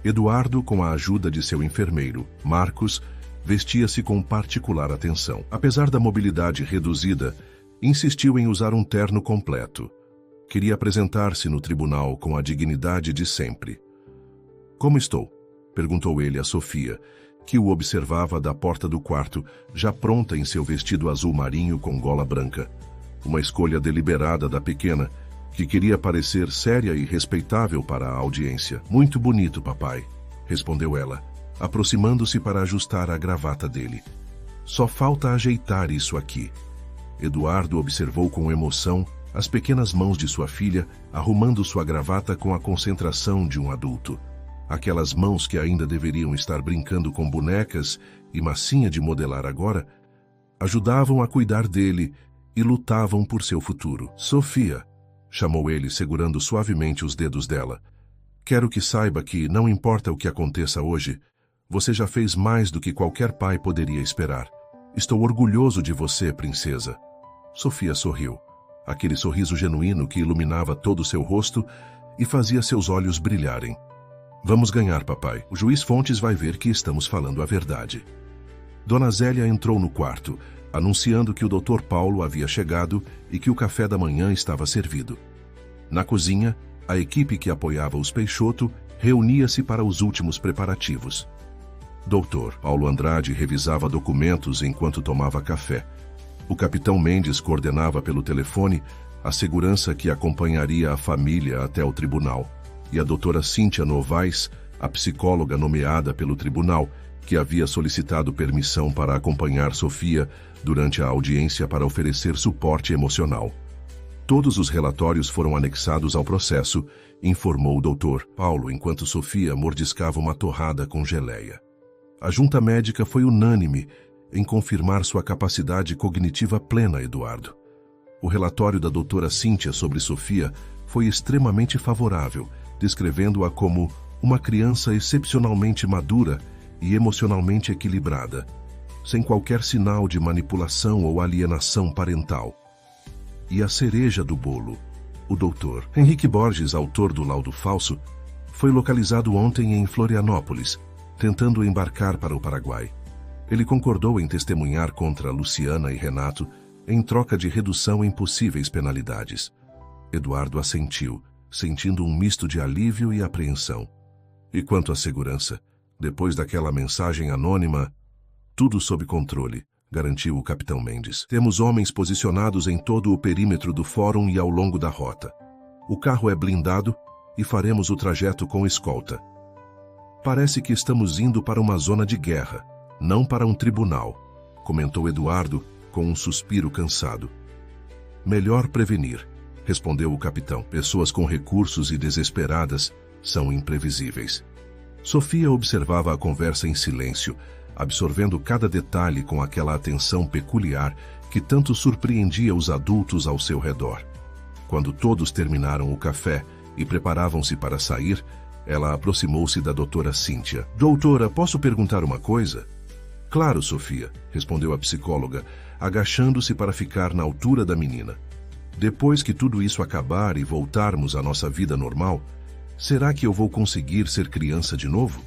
Eduardo, com a ajuda de seu enfermeiro, Marcos, vestia-se com particular atenção. Apesar da mobilidade reduzida, insistiu em usar um terno completo. Queria apresentar-se no tribunal com a dignidade de sempre. Como estou? Perguntou ele a Sofia, que o observava da porta do quarto, já pronta em seu vestido azul marinho com gola branca. Uma escolha deliberada da pequena, que queria parecer séria e respeitável para a audiência. Muito bonito, papai, respondeu ela, aproximando-se para ajustar a gravata dele. Só falta ajeitar isso aqui. Eduardo observou com emoção as pequenas mãos de sua filha arrumando sua gravata com a concentração de um adulto. Aquelas mãos que ainda deveriam estar brincando com bonecas e massinha de modelar agora, ajudavam a cuidar dele e lutavam por seu futuro. Sofia, chamou ele segurando suavemente os dedos dela. Quero que saiba que, não importa o que aconteça hoje, você já fez mais do que qualquer pai poderia esperar. Estou orgulhoso de você, princesa. Sofia sorriu. Aquele sorriso genuíno que iluminava todo o seu rosto e fazia seus olhos brilharem. Vamos ganhar, papai. O juiz Fontes vai ver que estamos falando a verdade. Dona Zélia entrou no quarto, anunciando que o Dr. Paulo havia chegado e que o café da manhã estava servido. Na cozinha, a equipe que apoiava os Peixoto reunia-se para os últimos preparativos. Dr. Paulo Andrade revisava documentos enquanto tomava café. O capitão Mendes coordenava pelo telefone a segurança que acompanharia a família até o tribunal, e a doutora Cíntia Novaes, a psicóloga nomeada pelo tribunal, que havia solicitado permissão para acompanhar Sofia durante a audiência para oferecer suporte emocional. Todos os relatórios foram anexados ao processo, informou o doutor Paulo enquanto Sofia mordiscava uma torrada com geleia. A junta médica foi unânime em confirmar sua capacidade cognitiva plena, Eduardo. O relatório da doutora Cíntia sobre Sofia foi extremamente favorável, descrevendo-a como uma criança excepcionalmente madura e emocionalmente equilibrada, sem qualquer sinal de manipulação ou alienação parental. E a cereja do bolo, o doutor Henrique Borges, autor do laudo falso, foi localizado ontem em Florianópolis, tentando embarcar para o Paraguai. Ele concordou em testemunhar contra Luciana e Renato em troca de redução em possíveis penalidades. Eduardo assentiu, sentindo um misto de alívio e apreensão. E quanto à segurança, depois daquela mensagem anônima, tudo sob controle, garantiu o capitão Mendes. Temos homens posicionados em todo o perímetro do fórum e ao longo da rota. O carro é blindado e faremos o trajeto com escolta. Parece que estamos indo para uma zona de guerra, não para um tribunal, comentou Eduardo com um suspiro cansado. Melhor prevenir, respondeu o capitão. Pessoas com recursos e desesperadas são imprevisíveis. Sofia observava a conversa em silêncio, absorvendo cada detalhe com aquela atenção peculiar que tanto surpreendia os adultos ao seu redor. Quando todos terminaram o café e preparavam-se para sair, ela aproximou-se da doutora Cíntia. Doutora, posso perguntar uma coisa? Claro, Sofia, respondeu a psicóloga, agachando-se para ficar na altura da menina. Depois que tudo isso acabar e voltarmos à nossa vida normal, será que eu vou conseguir ser criança de novo?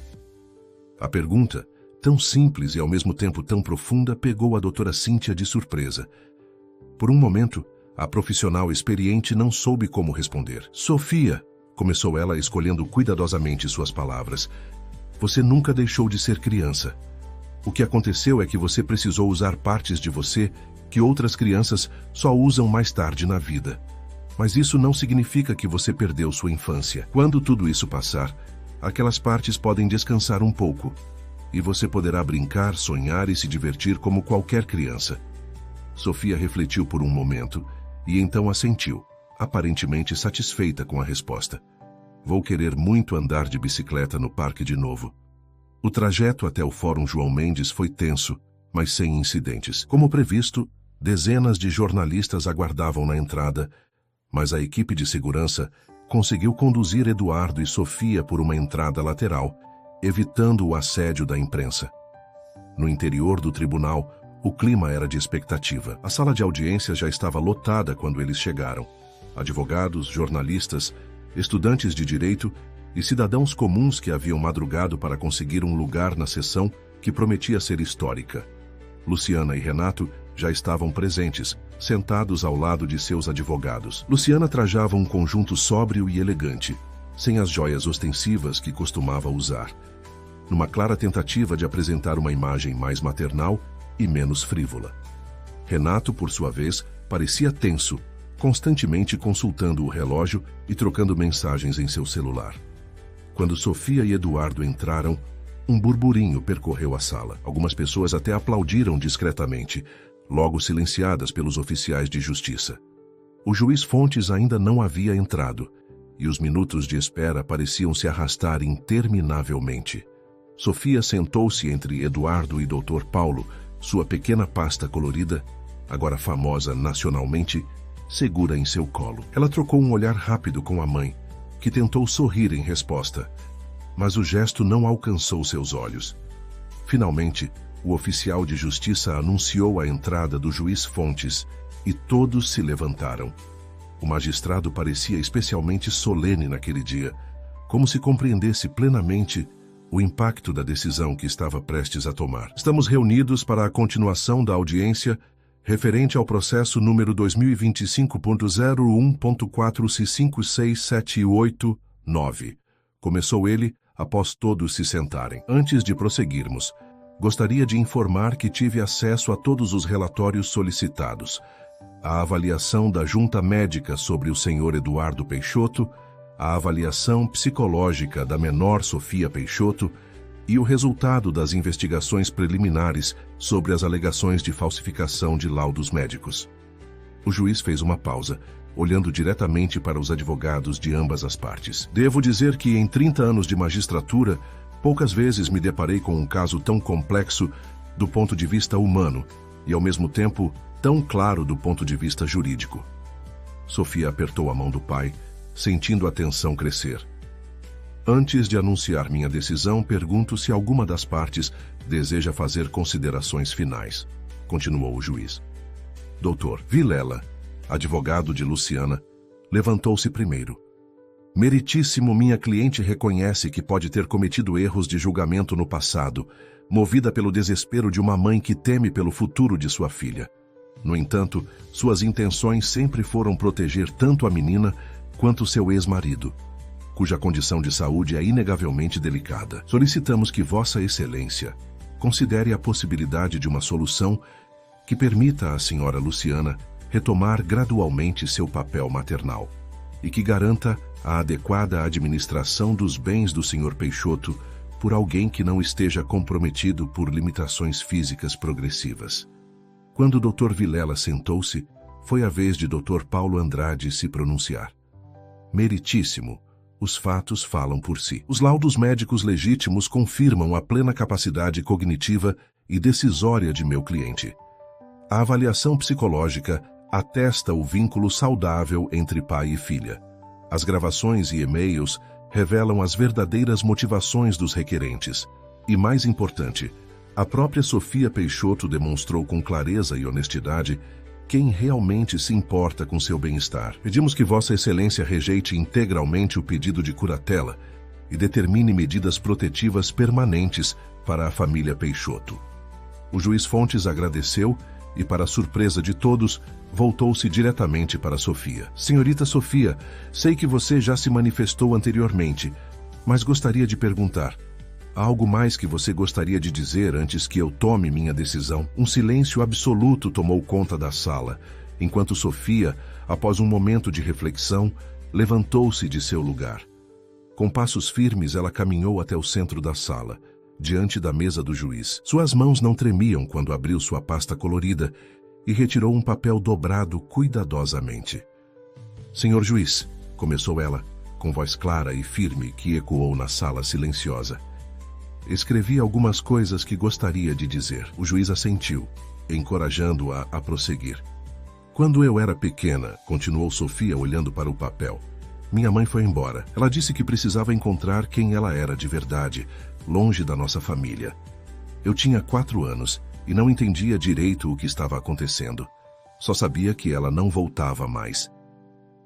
A pergunta, tão simples e ao mesmo tempo tão profunda, pegou a doutora Cíntia de surpresa. Por um momento, a profissional experiente não soube como responder. Sofia, começou ela escolhendo cuidadosamente suas palavras, você nunca deixou de ser criança. O que aconteceu é que você precisou usar partes de você que outras crianças só usam mais tarde na vida. Mas isso não significa que você perdeu sua infância. Quando tudo isso passar, aquelas partes podem descansar um pouco, e você poderá brincar, sonhar e se divertir como qualquer criança. Sofia refletiu por um momento e então assentiu, aparentemente satisfeita com a resposta. Vou querer muito andar de bicicleta no parque de novo. O trajeto até o Fórum João Mendes foi tenso, mas sem incidentes. Como previsto, dezenas de jornalistas aguardavam na entrada, mas a equipe de segurança conseguiu conduzir Eduardo e Sofia por uma entrada lateral, evitando o assédio da imprensa. No interior do tribunal, o clima era de expectativa. A sala de audiências já estava lotada quando eles chegaram. Advogados, jornalistas, estudantes de direito e cidadãos comuns que haviam madrugado para conseguir um lugar na sessão que prometia ser histórica. Luciana e Renato já estavam presentes, sentados ao lado de seus advogados. Luciana trajava um conjunto sóbrio e elegante, sem as joias ostensivas que costumava usar, numa clara tentativa de apresentar uma imagem mais maternal e menos frívola. Renato, por sua vez, parecia tenso, constantemente consultando o relógio e trocando mensagens em seu celular. Quando Sofia e Eduardo entraram, um burburinho percorreu a sala. Algumas pessoas até aplaudiram discretamente, logo silenciadas pelos oficiais de justiça. O juiz Fontes ainda não havia entrado, e os minutos de espera pareciam se arrastar interminavelmente. Sofia sentou-se entre Eduardo e Dr. Paulo, sua pequena pasta colorida, agora famosa nacionalmente, segura em seu colo. Ela trocou um olhar rápido com a mãe, que tentou sorrir em resposta, mas o gesto não alcançou seus olhos. Finalmente, o oficial de justiça anunciou a entrada do juiz Fontes e todos se levantaram. O magistrado parecia especialmente solene naquele dia, como se compreendesse plenamente o impacto da decisão que estava prestes a tomar. Estamos reunidos para a continuação da audiência referente ao processo número 2025.01.4556789. Começou ele após todos se sentarem. Antes de prosseguirmos, gostaria de informar que tive acesso a todos os relatórios solicitados, a avaliação da junta médica sobre o senhor Eduardo Peixoto, a avaliação psicológica da menor Sofia Peixoto e o resultado das investigações preliminares sobre as alegações de falsificação de laudos médicos. O juiz fez uma pausa, olhando diretamente para os advogados de ambas as partes. Devo dizer que em 30 anos de magistratura, poucas vezes me deparei com um caso tão complexo do ponto de vista humano e, ao mesmo tempo, tão claro do ponto de vista jurídico. Sofia apertou a mão do pai, sentindo a tensão crescer. Antes de anunciar minha decisão, pergunto se alguma das partes deseja fazer considerações finais, continuou o juiz. Doutor Vilela, advogado de Luciana, levantou-se primeiro. Meritíssimo, minha cliente reconhece que pode ter cometido erros de julgamento no passado, movida pelo desespero de uma mãe que teme pelo futuro de sua filha. No entanto, suas intenções sempre foram proteger tanto a menina quanto seu ex-marido, cuja condição de saúde é inegavelmente delicada. Solicitamos que Vossa Excelência considere a possibilidade de uma solução que permita à senhora Luciana retomar gradualmente seu papel maternal e que garanta a adequada administração dos bens do Sr. Peixoto por alguém que não esteja comprometido por limitações físicas progressivas. Quando o Dr. Vilela sentou-se, Foi a vez de Dr. Paulo Andrade se pronunciar. Meritíssimo. Os fatos falam por si. Os laudos médicos legítimos confirmam a plena capacidade cognitiva e decisória de meu cliente. A avaliação psicológica atesta o vínculo saudável entre pai e filha. As gravações e e-mails revelam as verdadeiras motivações dos requerentes. E mais importante, a própria Sofia Peixoto demonstrou com clareza e honestidade quem realmente se importa com seu bem-estar. Pedimos que Vossa Excelência rejeite integralmente o pedido de curatela e determine medidas protetivas permanentes para a família Peixoto. O juiz Fontes agradeceu e, para surpresa de todos, voltou-se diretamente para Sofia. Senhorita Sofia, sei que você já se manifestou anteriormente, mas gostaria de perguntar: há algo mais que você gostaria de dizer antes que eu tome minha decisão? Um silêncio absoluto tomou conta da sala, enquanto Sofia, após um momento de reflexão, levantou-se de seu lugar. Com passos firmes, ela caminhou até o centro da sala, diante da mesa do juiz. Suas mãos não tremiam quando abriu sua pasta colorida e retirou um papel dobrado cuidadosamente. Senhor juiz, começou ela, com voz clara e firme que ecoou na sala silenciosa. Escrevi algumas coisas que gostaria de dizer. O juiz assentiu, encorajando-a a prosseguir. Quando eu era pequena, continuou Sofia olhando para o papel, minha mãe foi embora. Ela disse que precisava encontrar quem ela era de verdade, longe da nossa família. Eu tinha 4 anos e não entendia direito o que estava acontecendo. Só sabia que ela não voltava mais.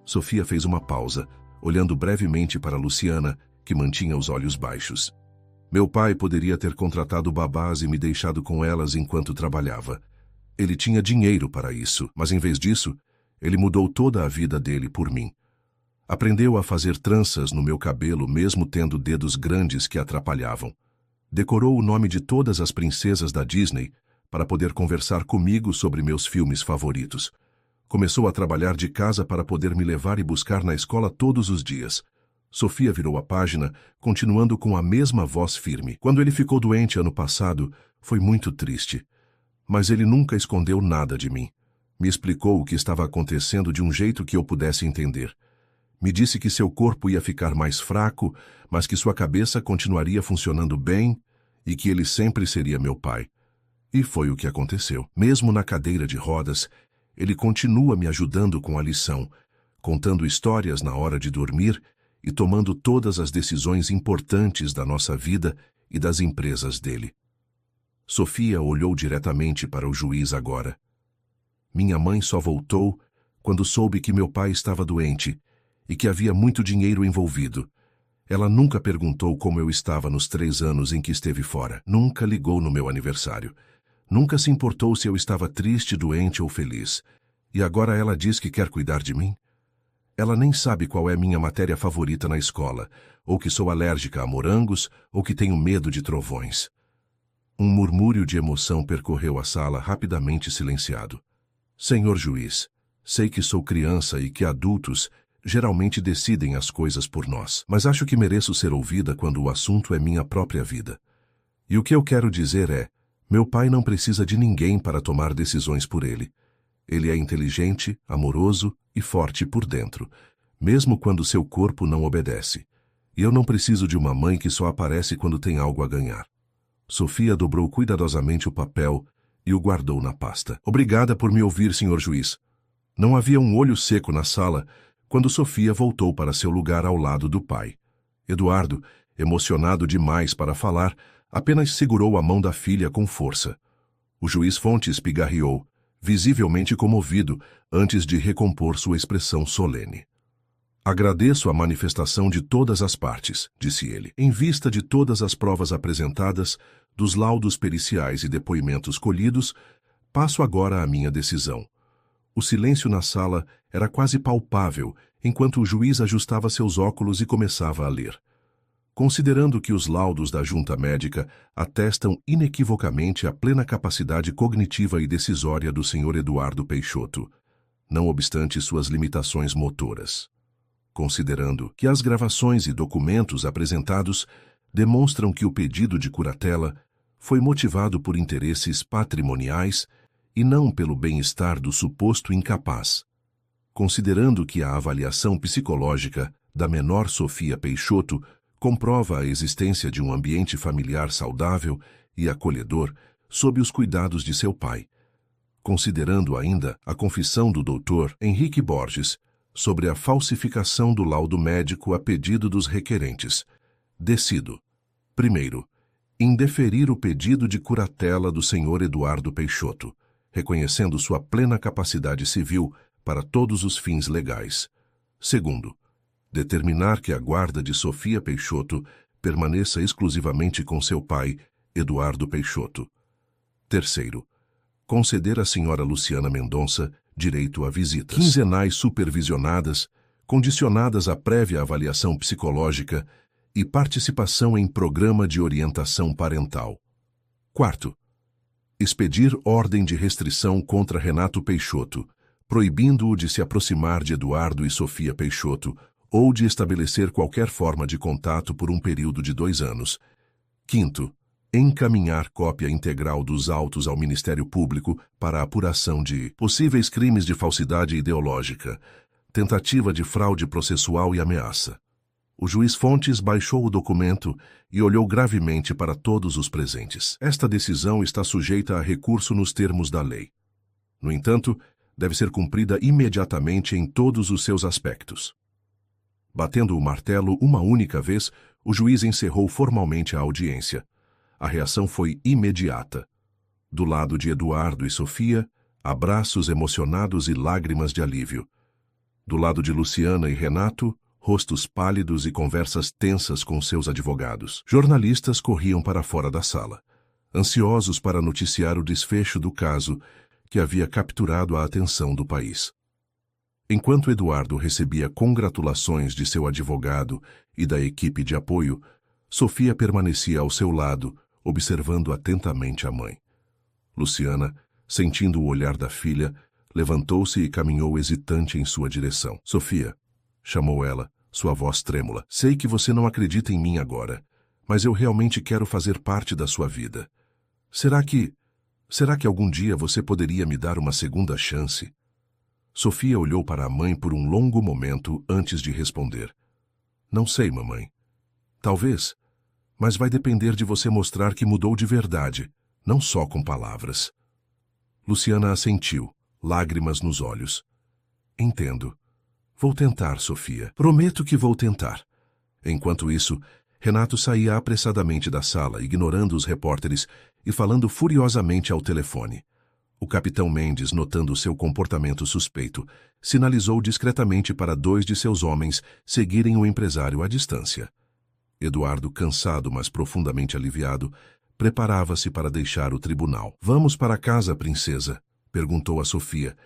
Sofia fez uma pausa, olhando brevemente para Luciana, que mantinha os olhos baixos. Meu pai poderia ter contratado babás e me deixado com elas enquanto trabalhava. Ele tinha dinheiro para isso, mas em vez disso, ele mudou toda a vida dele por mim. Aprendeu a fazer tranças no meu cabelo mesmo tendo dedos grandes que atrapalhavam. Decorou o nome de todas as princesas da Disney para poder conversar comigo sobre meus filmes favoritos. Começou a trabalhar de casa para poder me levar e buscar na escola todos os dias. Sofia virou a página, continuando com a mesma voz firme. Quando ele ficou doente ano passado, foi muito triste. Mas ele nunca escondeu nada de mim. Me explicou o que estava acontecendo de um jeito que eu pudesse entender. Me disse que seu corpo ia ficar mais fraco, mas que sua cabeça continuaria funcionando bem e que ele sempre seria meu pai. E foi o que aconteceu. Mesmo na cadeira de rodas, ele continua me ajudando com a lição, contando histórias na hora de dormir e tomando todas as decisões importantes da nossa vida e das empresas dele. Sofia olhou diretamente para o juiz agora. Minha mãe só voltou quando soube que meu pai estava doente e que havia muito dinheiro envolvido. Ela nunca perguntou como eu estava nos 3 anos em que esteve fora. Nunca ligou no meu aniversário. Nunca se importou se eu estava triste, doente ou feliz. E agora ela diz que quer cuidar de mim? Ela nem sabe qual é minha matéria favorita na escola, ou que sou alérgica a morangos, ou que tenho medo de trovões. Um murmúrio de emoção percorreu a sala, rapidamente silenciado. Senhor juiz, sei que sou criança e que adultos geralmente decidem as coisas por nós, mas acho que mereço ser ouvida quando o assunto é minha própria vida. E o que eu quero dizer é, meu pai não precisa de ninguém para tomar decisões por ele. Ele é inteligente, amoroso e forte por dentro, mesmo quando seu corpo não obedece. E eu não preciso de uma mãe que só aparece quando tem algo a ganhar. Sofia dobrou cuidadosamente o papel e o guardou na pasta. Obrigada por me ouvir, senhor juiz. Não havia um olho seco na sala quando Sofia voltou para seu lugar ao lado do pai. Eduardo, emocionado demais para falar, apenas segurou a mão da filha com força. O juiz Fontes pigarreou, visivelmente comovido, antes de recompor sua expressão solene. Agradeço a manifestação de todas as partes, disse ele. Em vista de todas as provas apresentadas, dos laudos periciais e depoimentos colhidos, passo agora à minha decisão. O silêncio na sala era quase palpável, enquanto o juiz ajustava seus óculos e começava a ler. Considerando que os laudos da junta médica atestam inequivocamente a plena capacidade cognitiva e decisória do Sr. Eduardo Peixoto, não obstante suas limitações motoras. Considerando que as gravações e documentos apresentados demonstram que o pedido de curatela foi motivado por interesses patrimoniais e não pelo bem-estar do suposto incapaz. Considerando que a avaliação psicológica da menor Sofia Peixoto comprova a existência de um ambiente familiar saudável e acolhedor sob os cuidados de seu pai. Considerando ainda a confissão do Dr. Henrique Borges sobre a falsificação do laudo médico a pedido dos requerentes, decido, primeiro, indeferir o pedido de curatela do Sr. Eduardo Peixoto, reconhecendo sua plena capacidade civil para todos os fins legais. Segundo, determinar que a guarda de Sofia Peixoto permaneça exclusivamente com seu pai, Eduardo Peixoto. Terceiro, conceder à senhora Luciana Mendonça direito a visitas quinzenais supervisionadas, condicionadas à prévia avaliação psicológica e participação em programa de orientação parental. Quarto, expedir ordem de restrição contra Renato Peixoto, proibindo-o de se aproximar de Eduardo e Sofia Peixoto ou de estabelecer qualquer forma de contato por um período de 2 anos. Quinto, encaminhar cópia integral dos autos ao Ministério Público para a apuração de possíveis crimes de falsidade ideológica, tentativa de fraude processual e ameaça. O juiz Fontes baixou o documento e olhou gravemente para todos os presentes. Esta decisão está sujeita a recurso nos termos da lei. No entanto, deve ser cumprida imediatamente em todos os seus aspectos. Batendo o martelo uma única vez, o juiz encerrou formalmente a audiência. A reação foi imediata. Do lado de Eduardo e Sofia, abraços emocionados e lágrimas de alívio. Do lado de Luciana e Renato, rostos pálidos e conversas tensas com seus advogados. Jornalistas corriam para fora da sala, ansiosos para noticiar o desfecho do caso que havia capturado a atenção do país. Enquanto Eduardo recebia congratulações de seu advogado e da equipe de apoio, Sofia permanecia ao seu lado, observando atentamente a mãe. Luciana, sentindo o olhar da filha, levantou-se e caminhou hesitante em sua direção. Sofia, chamou ela, sua voz trêmula. Sei que você não acredita em mim agora, mas eu realmente quero fazer parte da sua vida. Será que algum dia você poderia me dar uma segunda chance? Sofia olhou para a mãe por um longo momento antes de responder. Não sei, mamãe. Talvez, mas vai depender de você mostrar que mudou de verdade, não só com palavras. Luciana assentiu, lágrimas nos olhos. Entendo. Vou tentar, Sofia. Prometo que vou tentar. Enquanto isso, Renato saía apressadamente da sala, ignorando os repórteres e falando furiosamente ao telefone. O capitão Mendes, notando seu comportamento suspeito, sinalizou discretamente para 2 de seus homens seguirem o empresário à distância. Eduardo, cansado, mas profundamente aliviado, preparava-se para deixar o tribunal. Vamos para casa, princesa? Perguntou a Sofia.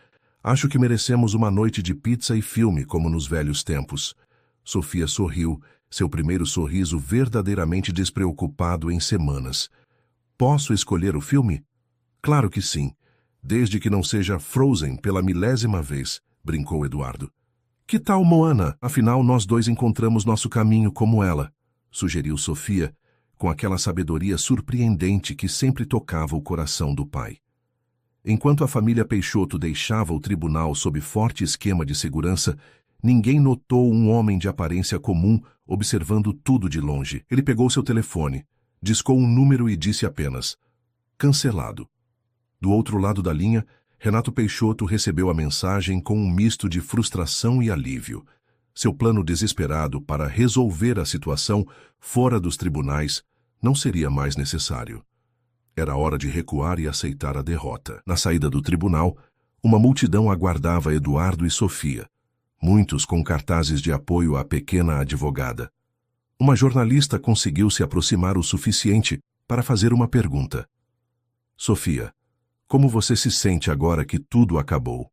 Acho que merecemos uma noite de pizza e filme, como nos velhos tempos. Sofia sorriu, seu primeiro sorriso verdadeiramente despreocupado em semanas. Posso escolher o filme? Claro que sim. Desde que não seja Frozen pela 1000ª vez, brincou Eduardo. Que tal Moana? Afinal, nós 2 encontramos nosso caminho como ela, sugeriu Sofia, com aquela sabedoria surpreendente que sempre tocava o coração do pai. Enquanto a família Peixoto deixava o tribunal sob forte esquema de segurança, ninguém notou um homem de aparência comum observando tudo de longe. Ele pegou seu telefone, discou um número e disse apenas: cancelado. Do outro lado da linha, Renato Peixoto recebeu a mensagem com um misto de frustração e alívio. Seu plano desesperado para resolver a situação fora dos tribunais não seria mais necessário. Era hora de recuar e aceitar a derrota. Na saída do tribunal, uma multidão aguardava Eduardo e Sofia, muitos com cartazes de apoio à pequena advogada. Uma jornalista conseguiu se aproximar o suficiente para fazer uma pergunta. Sofia, como você se sente agora que tudo acabou?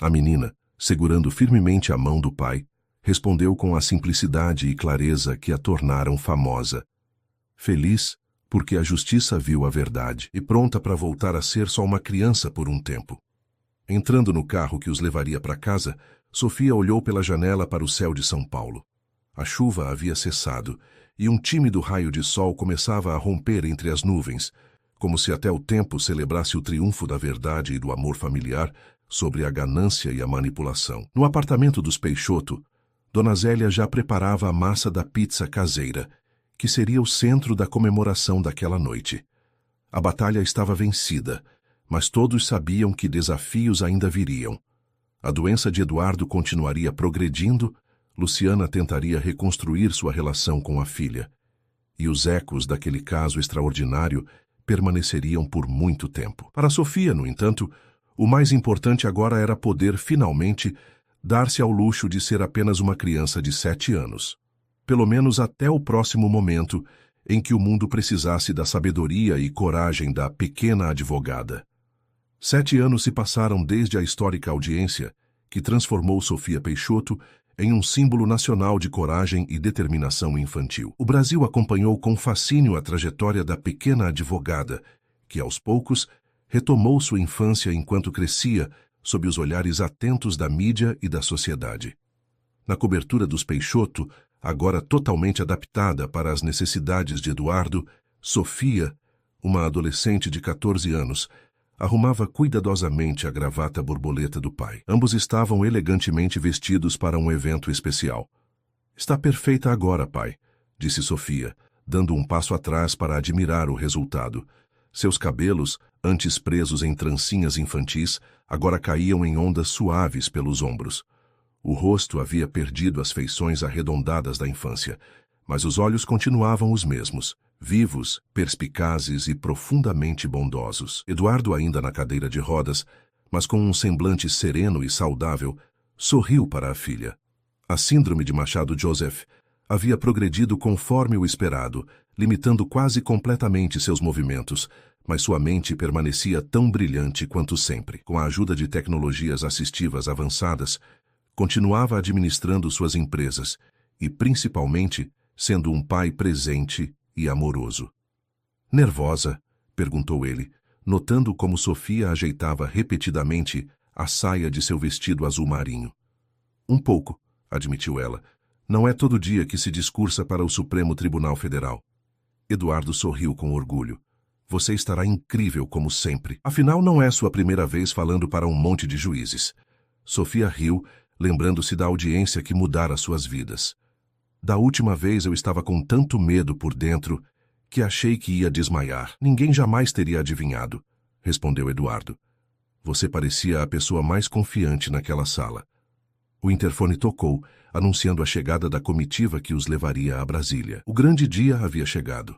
A menina, segurando firmemente a mão do pai, respondeu com a simplicidade e clareza que a tornaram famosa. Feliz, porque a justiça viu a verdade e pronta para voltar a ser só uma criança por um tempo. Entrando no carro que os levaria para casa, Sofia olhou pela janela para o céu de São Paulo. A chuva havia cessado e um tímido raio de sol começava a romper entre as nuvens, como se até o tempo celebrasse o triunfo da verdade e do amor familiar sobre a ganância e a manipulação. No apartamento dos Peixoto, Dona Zélia já preparava a massa da pizza caseira, que seria o centro da comemoração daquela noite. A batalha estava vencida, mas todos sabiam que desafios ainda viriam. A doença de Eduardo continuaria progredindo, Luciana tentaria reconstruir sua relação com a filha, e os ecos daquele caso extraordinário permaneceriam por muito tempo. Para Sofia, no entanto, o mais importante agora era poder, finalmente, dar-se ao luxo de ser apenas uma criança de 7 anos. Pelo menos até o próximo momento em que o mundo precisasse da sabedoria e coragem da pequena advogada. 7 anos se passaram desde a histórica audiência que transformou Sofia Peixoto em um símbolo nacional de coragem e determinação infantil. O Brasil acompanhou com fascínio a trajetória da pequena advogada, que aos poucos retomou sua infância enquanto crescia sob os olhares atentos da mídia e da sociedade. Na cobertura dos Peixoto, agora totalmente adaptada para as necessidades de Eduardo, Sofia, uma adolescente de 14 anos, arrumava cuidadosamente a gravata borboleta do pai. Ambos estavam elegantemente vestidos para um evento especial. "Está perfeita agora, pai", disse Sofia, dando um passo atrás para admirar o resultado. Seus cabelos, antes presos em trancinhas infantis, agora caíam em ondas suaves pelos ombros. O rosto havia perdido as feições arredondadas da infância, mas os olhos continuavam os mesmos, vivos, perspicazes e profundamente bondosos. Eduardo, ainda na cadeira de rodas, mas com um semblante sereno e saudável, sorriu para a filha. A síndrome de Machado-Joseph havia progredido conforme o esperado, limitando quase completamente seus movimentos, mas sua mente permanecia tão brilhante quanto sempre. Com a ajuda de tecnologias assistivas avançadas, continuava administrando suas empresas e, principalmente, sendo um pai presente e amoroso. "Nervosa?", perguntou ele, notando como Sofia ajeitava repetidamente a saia de seu vestido azul marinho. "Um pouco", admitiu ela. "Não é todo dia que se discursa para o Supremo Tribunal Federal." Eduardo sorriu com orgulho. "Você estará incrível como sempre. Afinal, não é sua primeira vez falando para um monte de juízes." Sofia riu, lembrando-se da audiência que mudara suas vidas. "Da última vez eu estava com tanto medo por dentro que achei que ia desmaiar." "Ninguém jamais teria adivinhado", respondeu Eduardo. "Você parecia a pessoa mais confiante naquela sala." O interfone tocou, anunciando a chegada da comitiva que os levaria a Brasília. O grande dia havia chegado.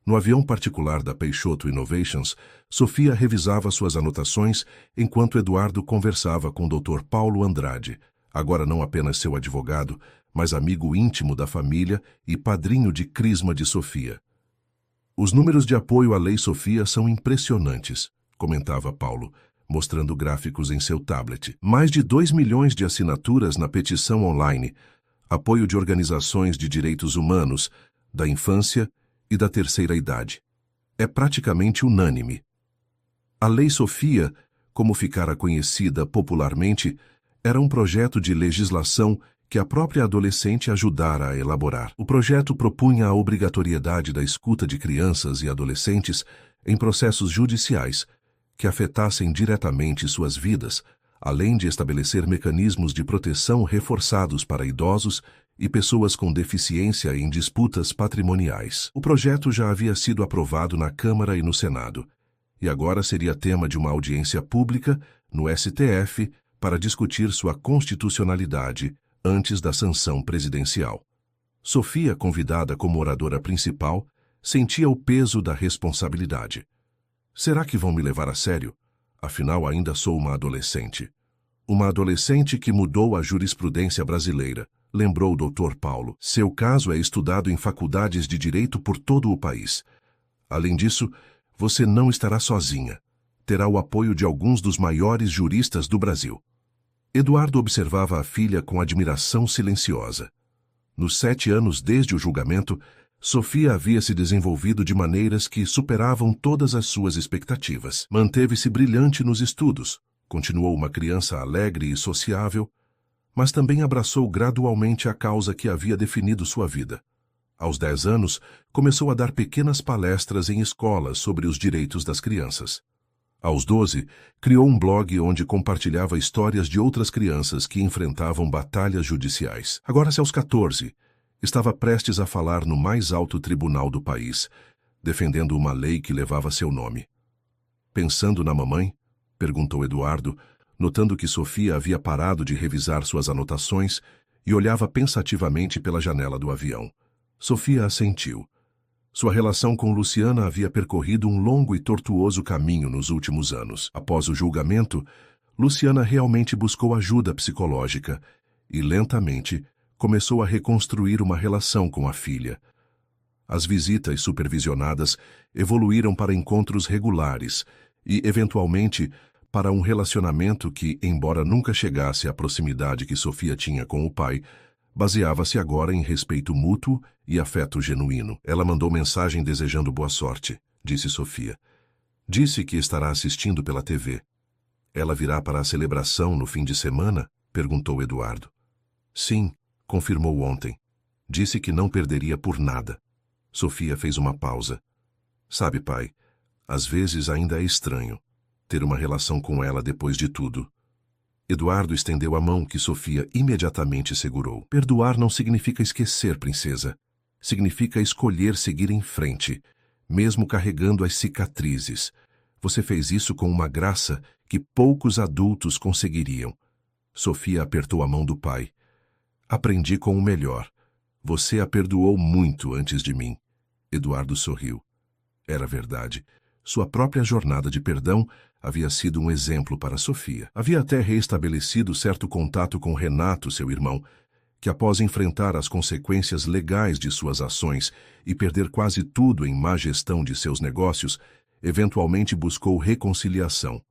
No avião particular da Peixoto Innovations, Sofia revisava suas anotações enquanto Eduardo conversava com o Dr. Paulo Andrade, agora não apenas seu advogado, mas amigo íntimo da família e padrinho de crisma de Sofia. "Os números de apoio à Lei Sofia são impressionantes", comentava Paulo, mostrando gráficos em seu tablet. "Mais de 2 milhões de assinaturas na petição online, apoio de organizações de direitos humanos, da infância e da terceira idade. É praticamente unânime. A Lei Sofia, como ficara conhecida popularmente, era um projeto de legislação que a própria adolescente ajudara a elaborar. O projeto propunha a obrigatoriedade da escuta de crianças e adolescentes em processos judiciais que afetassem diretamente suas vidas, além de estabelecer mecanismos de proteção reforçados para idosos e pessoas com deficiência em disputas patrimoniais. O projeto já havia sido aprovado na Câmara e no Senado, e agora seria tema de uma audiência pública no STF para discutir sua constitucionalidade antes da sanção presidencial. Sofia, convidada como oradora principal, sentia o peso da responsabilidade. "Será que vão me levar a sério? Afinal, ainda sou uma adolescente." "Uma adolescente que mudou a jurisprudência brasileira", lembrou o Dr. Paulo. "Seu caso é estudado em faculdades de direito por todo o país. Além disso, você não estará sozinha. Terá o apoio de alguns dos maiores juristas do Brasil." Eduardo observava a filha com admiração silenciosa. Nos 7 anos desde o julgamento, Sofia havia se desenvolvido de maneiras que superavam todas as suas expectativas. Manteve-se brilhante nos estudos, continuou uma criança alegre e sociável, mas também abraçou gradualmente a causa que havia definido sua vida, Aos 10 anos, começou a dar pequenas palestras em escolas sobre os direitos das crianças. Aos 12, criou um blog onde compartilhava histórias de outras crianças que enfrentavam batalhas judiciais. Agora, aos 14, estava prestes a falar no mais alto tribunal do país, defendendo uma lei que levava seu nome. Pensando na mamãe? Perguntou Eduardo, notando que Sofia havia parado de revisar suas anotações e olhava pensativamente pela janela do avião. Sofia assentiu. Sua relação com Luciana havia percorrido um longo e tortuoso caminho nos últimos anos. Após o julgamento, Luciana realmente buscou ajuda psicológica e, lentamente, começou a reconstruir uma relação com a filha. As visitas supervisionadas evoluíram para encontros regulares e, eventualmente, para um relacionamento que, embora nunca chegasse à proximidade que Sofia tinha com o pai, baseava-se agora em respeito mútuo e afeto genuíno. Ela mandou mensagem desejando boa sorte, disse Sofia. Disse que estará assistindo pela TV. Ela virá para a celebração no fim de semana? Perguntou Eduardo. Sim, confirmou ontem. Disse que não perderia por nada. Sofia fez uma pausa. Sabe, pai, às vezes ainda é estranho ter uma relação com ela depois de tudo. Eduardo estendeu a mão que Sofia imediatamente segurou. Perdoar não significa esquecer, princesa. Significa escolher seguir em frente, mesmo carregando as cicatrizes. Você fez isso com uma graça que poucos adultos conseguiriam. Sofia apertou a mão do pai. Aprendi com o melhor. Você a perdoou muito antes de mim. Eduardo sorriu. Era verdade. Sua própria jornada de perdão havia sido um exemplo para Sofia. Havia até reestabelecido certo contato com Renato, seu irmão, que após enfrentar as consequências legais de suas ações e perder quase tudo em má gestão de seus negócios, eventualmente buscou reconciliação.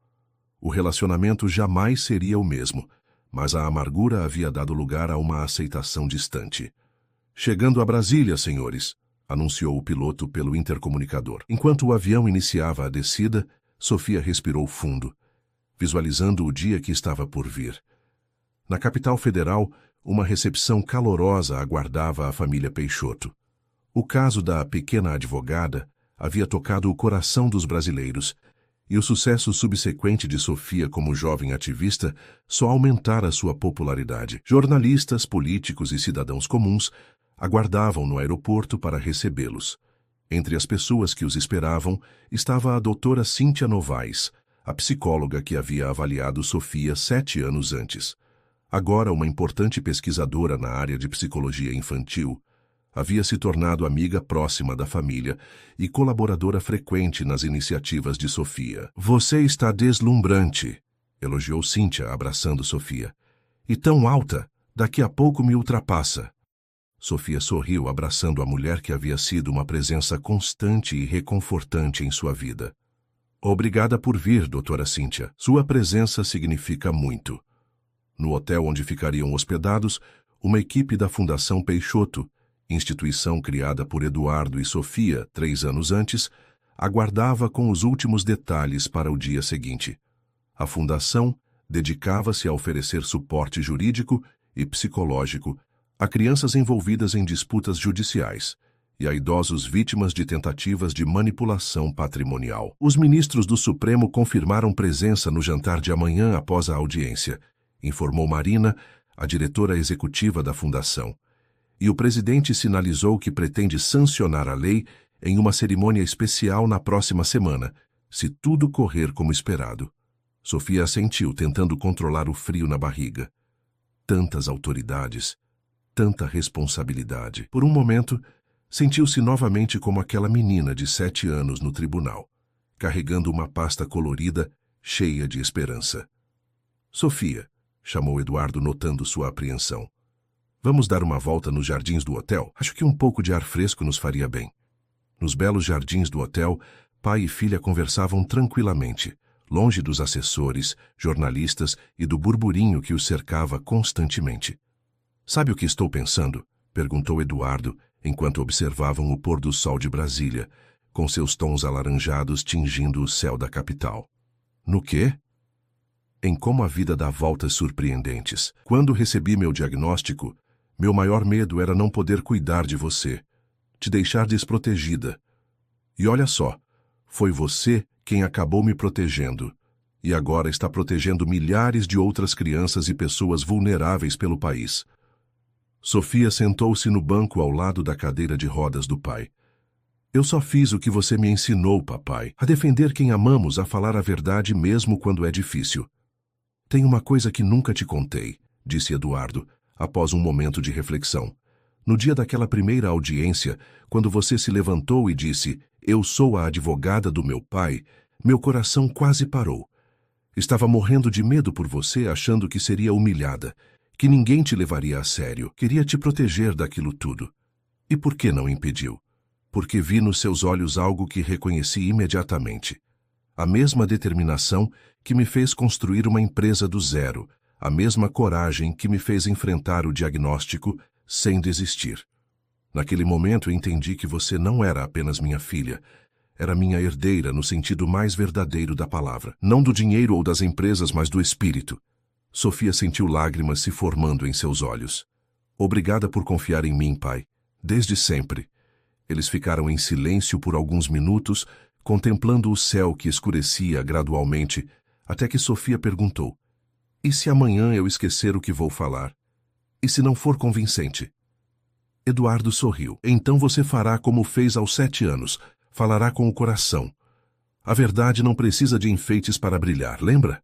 O relacionamento jamais seria o mesmo, mas a amargura havia dado lugar a uma aceitação distante. Chegando a Brasília, senhores, anunciou o piloto pelo intercomunicador. Enquanto o avião iniciava a descida, Sofia respirou fundo, visualizando o dia que estava por vir. Na capital federal, uma recepção calorosa aguardava a família Peixoto. O caso da pequena advogada havia tocado o coração dos brasileiros, e o sucesso subsequente de Sofia como jovem ativista só aumentara sua popularidade. Jornalistas, políticos e cidadãos comuns aguardavam no aeroporto para recebê-los. Entre as pessoas que os esperavam estava a doutora Cíntia Novaes, a psicóloga que havia avaliado Sofia 7 anos antes. Agora uma importante pesquisadora na área de psicologia infantil, havia se tornado amiga próxima da família e colaboradora frequente nas iniciativas de Sofia. Você está deslumbrante, elogiou Cíntia, abraçando Sofia. E tão alta, daqui a pouco me ultrapassa. Sofia sorriu, abraçando a mulher que havia sido uma presença constante e reconfortante em sua vida. Obrigada por vir, doutora Cíntia. Sua presença significa muito. No hotel onde ficariam hospedados, uma equipe da Fundação Peixoto, instituição criada por Eduardo e Sofia 3 anos antes, aguardava com os últimos detalhes para o dia seguinte. A fundação dedicava-se a oferecer suporte jurídico e psicológico a crianças envolvidas em disputas judiciais e a idosos vítimas de tentativas de manipulação patrimonial. Os ministros do Supremo confirmaram presença no jantar de amanhã após a audiência, informou Marina, a diretora executiva da fundação. E o presidente sinalizou que pretende sancionar a lei em uma cerimônia especial na próxima semana, se tudo correr como esperado. Sofia assentiu, tentando controlar o frio na barriga. Tantas autoridades, tanta responsabilidade. Por um momento, sentiu-se novamente como aquela menina de 7 anos no tribunal, carregando uma pasta colorida, cheia de esperança. Sofia, chamou Eduardo, notando sua apreensão. Vamos dar uma volta nos jardins do hotel? Acho que um pouco de ar fresco nos faria bem. Nos belos jardins do hotel, pai e filha conversavam tranquilamente, longe dos assessores, jornalistas e do burburinho que os cercava constantemente. Sabe o que estou pensando? Perguntou Eduardo, enquanto observavam o pôr do sol de Brasília, com seus tons alaranjados tingindo o céu da capital. No quê? Em como a vida dá voltas surpreendentes. Quando recebi meu diagnóstico, meu maior medo era não poder cuidar de você. te deixar desprotegida. E olha só, foi você quem acabou me protegendo. E agora está protegendo milhares de outras crianças e pessoas vulneráveis pelo país. Sofia sentou-se no banco ao lado da cadeira de rodas do pai. Eu só fiz o que você me ensinou, papai, a defender quem amamos, a falar a verdade mesmo quando é difícil. Tem uma coisa que nunca te contei, disse Eduardo, após um momento de reflexão. No dia daquela primeira audiência, quando você se levantou e disse, eu sou a advogada do meu pai, meu coração quase parou. Estava morrendo de medo por você, achando que seria humilhada, que ninguém te levaria a sério. Queria te proteger daquilo tudo. E por que não impediu? Porque vi nos seus olhos algo que reconheci imediatamente. A mesma determinação que me fez construir uma empresa do zero, a mesma coragem que me fez enfrentar o diagnóstico sem desistir. Naquele momento eu entendi que você não era apenas minha filha, era minha herdeira no sentido mais verdadeiro da palavra. Não do dinheiro ou das empresas, mas do espírito. Sofia sentiu lágrimas se formando em seus olhos. Obrigada por confiar em mim, pai. Desde sempre. Eles ficaram em silêncio por alguns minutos, contemplando o céu que escurecia gradualmente, até que Sofia perguntou, e se amanhã eu esquecer o que vou falar? E se não for convincente? Eduardo sorriu. Então você fará como fez aos 7 anos, falará com o coração. A verdade não precisa de enfeites para brilhar, lembra?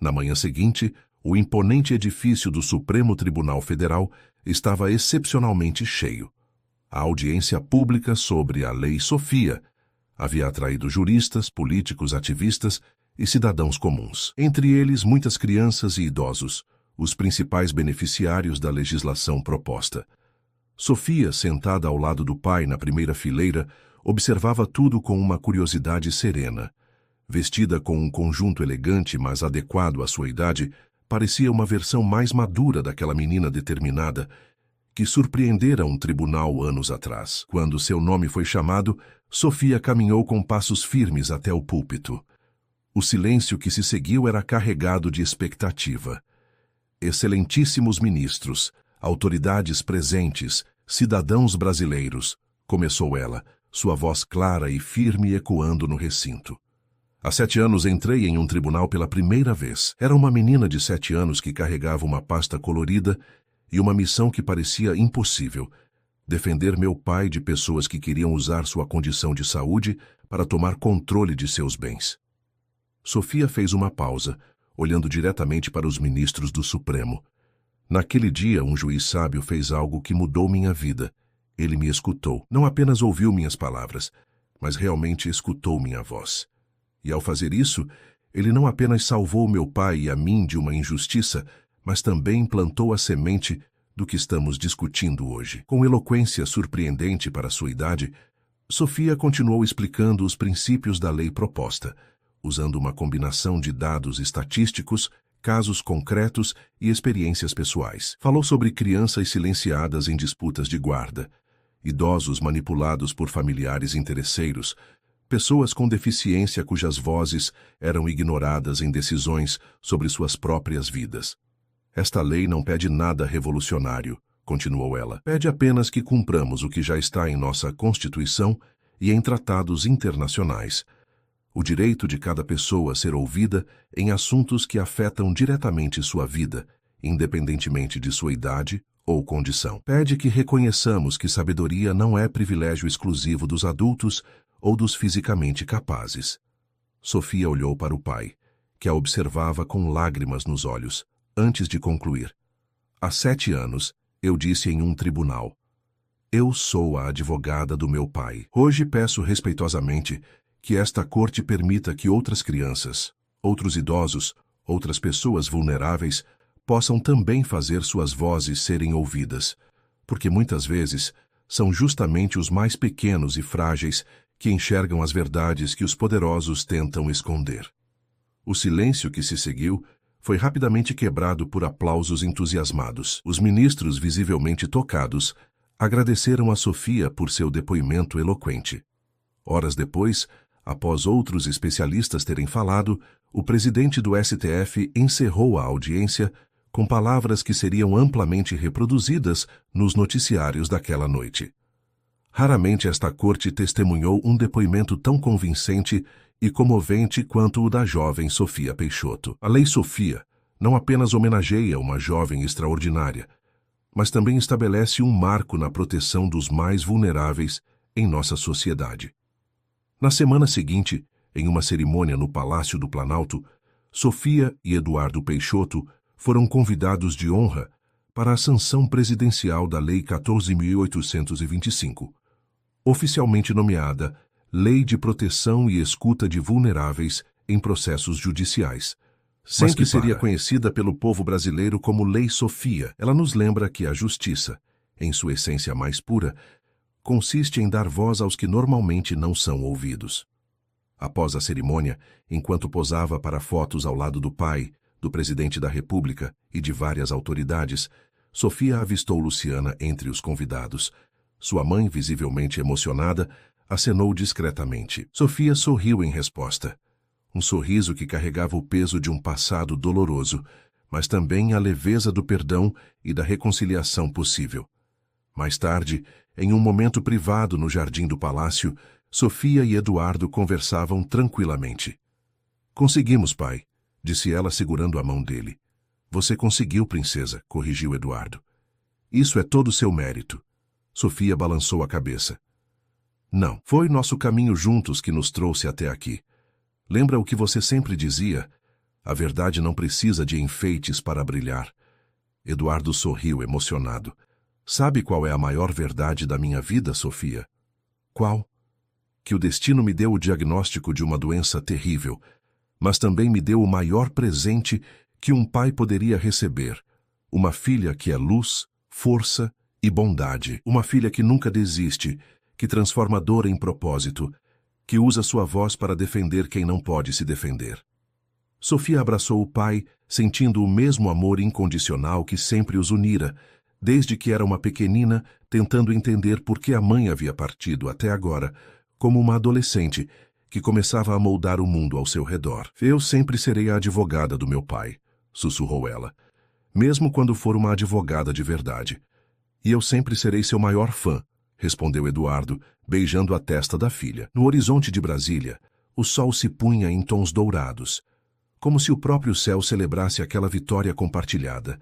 Na manhã seguinte, o imponente edifício do Supremo Tribunal Federal estava excepcionalmente cheio. A audiência pública sobre a Lei Sofia havia atraído juristas, políticos, ativistas e cidadãos comuns. Entre eles, muitas crianças e idosos, os principais beneficiários da legislação proposta. Sofia, sentada ao lado do pai na primeira fileira, observava tudo com uma curiosidade serena. Vestida com um conjunto elegante, mas adequado à sua idade, parecia uma versão mais madura daquela menina determinada que surpreendera um tribunal anos atrás. Quando seu nome foi chamado, Sofia caminhou com passos firmes até o púlpito. O silêncio que se seguiu era carregado de expectativa. Excelentíssimos ministros, autoridades presentes, cidadãos brasileiros, começou ela, sua voz clara e firme ecoando no recinto. Há 7 anos entrei em um tribunal pela primeira vez. Era uma menina de 7 anos que carregava uma pasta colorida e uma missão que parecia impossível: defender meu pai de pessoas que queriam usar sua condição de saúde para tomar controle de seus bens. Sofia fez uma pausa, olhando diretamente para os ministros do Supremo. Naquele dia, um juiz sábio fez algo que mudou minha vida. Ele me escutou. Não apenas ouviu minhas palavras, mas realmente escutou minha voz. E ao fazer isso, ele não apenas salvou meu pai e a mim de uma injustiça, mas também plantou a semente do que estamos discutindo hoje. Com eloquência surpreendente para sua idade, Sofia continuou explicando os princípios da lei proposta, usando uma combinação de dados estatísticos, casos concretos e experiências pessoais. Falou sobre crianças silenciadas em disputas de guarda, idosos manipulados por familiares interesseiros, pessoas com deficiência cujas vozes eram ignoradas em decisões sobre suas próprias vidas. Esta lei não pede nada revolucionário, continuou ela. Pede apenas que cumpramos o que já está em nossa Constituição e em tratados internacionais. O direito de cada pessoa a ser ouvida em assuntos que afetam diretamente sua vida, independentemente de sua idade ou condição. Pede que reconheçamos que sabedoria não é privilégio exclusivo dos adultos ou dos fisicamente capazes. Sofia olhou para o pai, que a observava com lágrimas nos olhos, antes de concluir. Há 7 anos, eu disse em um tribunal: eu sou a advogada do meu pai. Hoje peço respeitosamente que esta corte permita que outras crianças, outros idosos, outras pessoas vulneráveis possam também fazer suas vozes serem ouvidas, porque muitas vezes são justamente os mais pequenos e frágeis que enxergam as verdades que os poderosos tentam esconder. O silêncio que se seguiu foi rapidamente quebrado por aplausos entusiasmados. Os ministros, visivelmente tocados, agradeceram a Sofia por seu depoimento eloquente. Horas depois, após outros especialistas terem falado, o presidente do STF encerrou a audiência com palavras que seriam amplamente reproduzidas nos noticiários daquela noite. Raramente esta corte testemunhou um depoimento tão convincente e comovente quanto o da jovem Sofia Peixoto. A Lei Sofia não apenas homenageia uma jovem extraordinária, mas também estabelece um marco na proteção dos mais vulneráveis em nossa sociedade. Na semana seguinte, em uma cerimônia no Palácio do Planalto, Sofia e Eduardo Peixoto foram convidados de honra para a sanção presidencial da Lei 14.825, oficialmente nomeada Lei de Proteção e Escuta de Vulneráveis em Processos Judiciais. Mas que seria conhecida pelo povo brasileiro como Lei Sofia. Ela nos lembra que a justiça, em sua essência mais pura, consiste em dar voz aos que normalmente não são ouvidos. Após a cerimônia, enquanto posava para fotos ao lado do pai, do presidente da República e de várias autoridades, Sofia avistou Luciana entre os convidados. Sua mãe, visivelmente emocionada, acenou discretamente. Sofia sorriu em resposta. Um sorriso que carregava o peso de um passado doloroso, mas também a leveza do perdão e da reconciliação possível. Mais tarde, em um momento privado no jardim do palácio, Sofia e Eduardo conversavam tranquilamente. "Conseguimos, pai", disse ela segurando a mão dele. "Você conseguiu, princesa", corrigiu Eduardo. "Isso é todo seu mérito." Sofia balançou a cabeça. "Não, foi nosso caminho juntos que nos trouxe até aqui. Lembra o que você sempre dizia? A verdade não precisa de enfeites para brilhar." Eduardo sorriu emocionado. "Sabe qual é a maior verdade da minha vida, Sofia?" "Qual?" "Que o destino me deu o diagnóstico de uma doença terrível, mas também me deu o maior presente que um pai poderia receber. Uma filha que é luz, força e bondade. Uma filha que nunca desiste, que transforma dor em propósito, que usa sua voz para defender quem não pode se defender." Sofia abraçou o pai, sentindo o mesmo amor incondicional que sempre os unira, desde que era uma pequenina, tentando entender por que a mãe havia partido até agora, como uma adolescente que começava a moldar o mundo ao seu redor. "Eu sempre serei a advogada do meu pai", sussurrou ela, "mesmo quando for uma advogada de verdade." "E eu sempre serei seu maior fã", respondeu Eduardo, beijando a testa da filha. No horizonte de Brasília, o sol se punha em tons dourados, como se o próprio céu celebrasse aquela vitória compartilhada,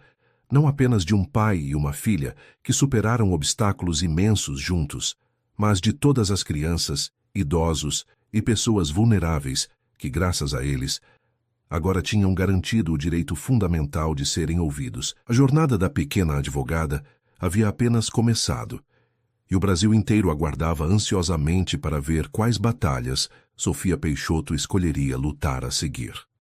não apenas de um pai e uma filha que superaram obstáculos imensos juntos, mas de todas as crianças, idosos e pessoas vulneráveis que, graças a eles, agora tinham garantido o direito fundamental de serem ouvidos. A jornada da pequena advogada havia apenas começado, e o Brasil inteiro aguardava ansiosamente para ver quais batalhas Sofia Peixoto escolheria lutar a seguir.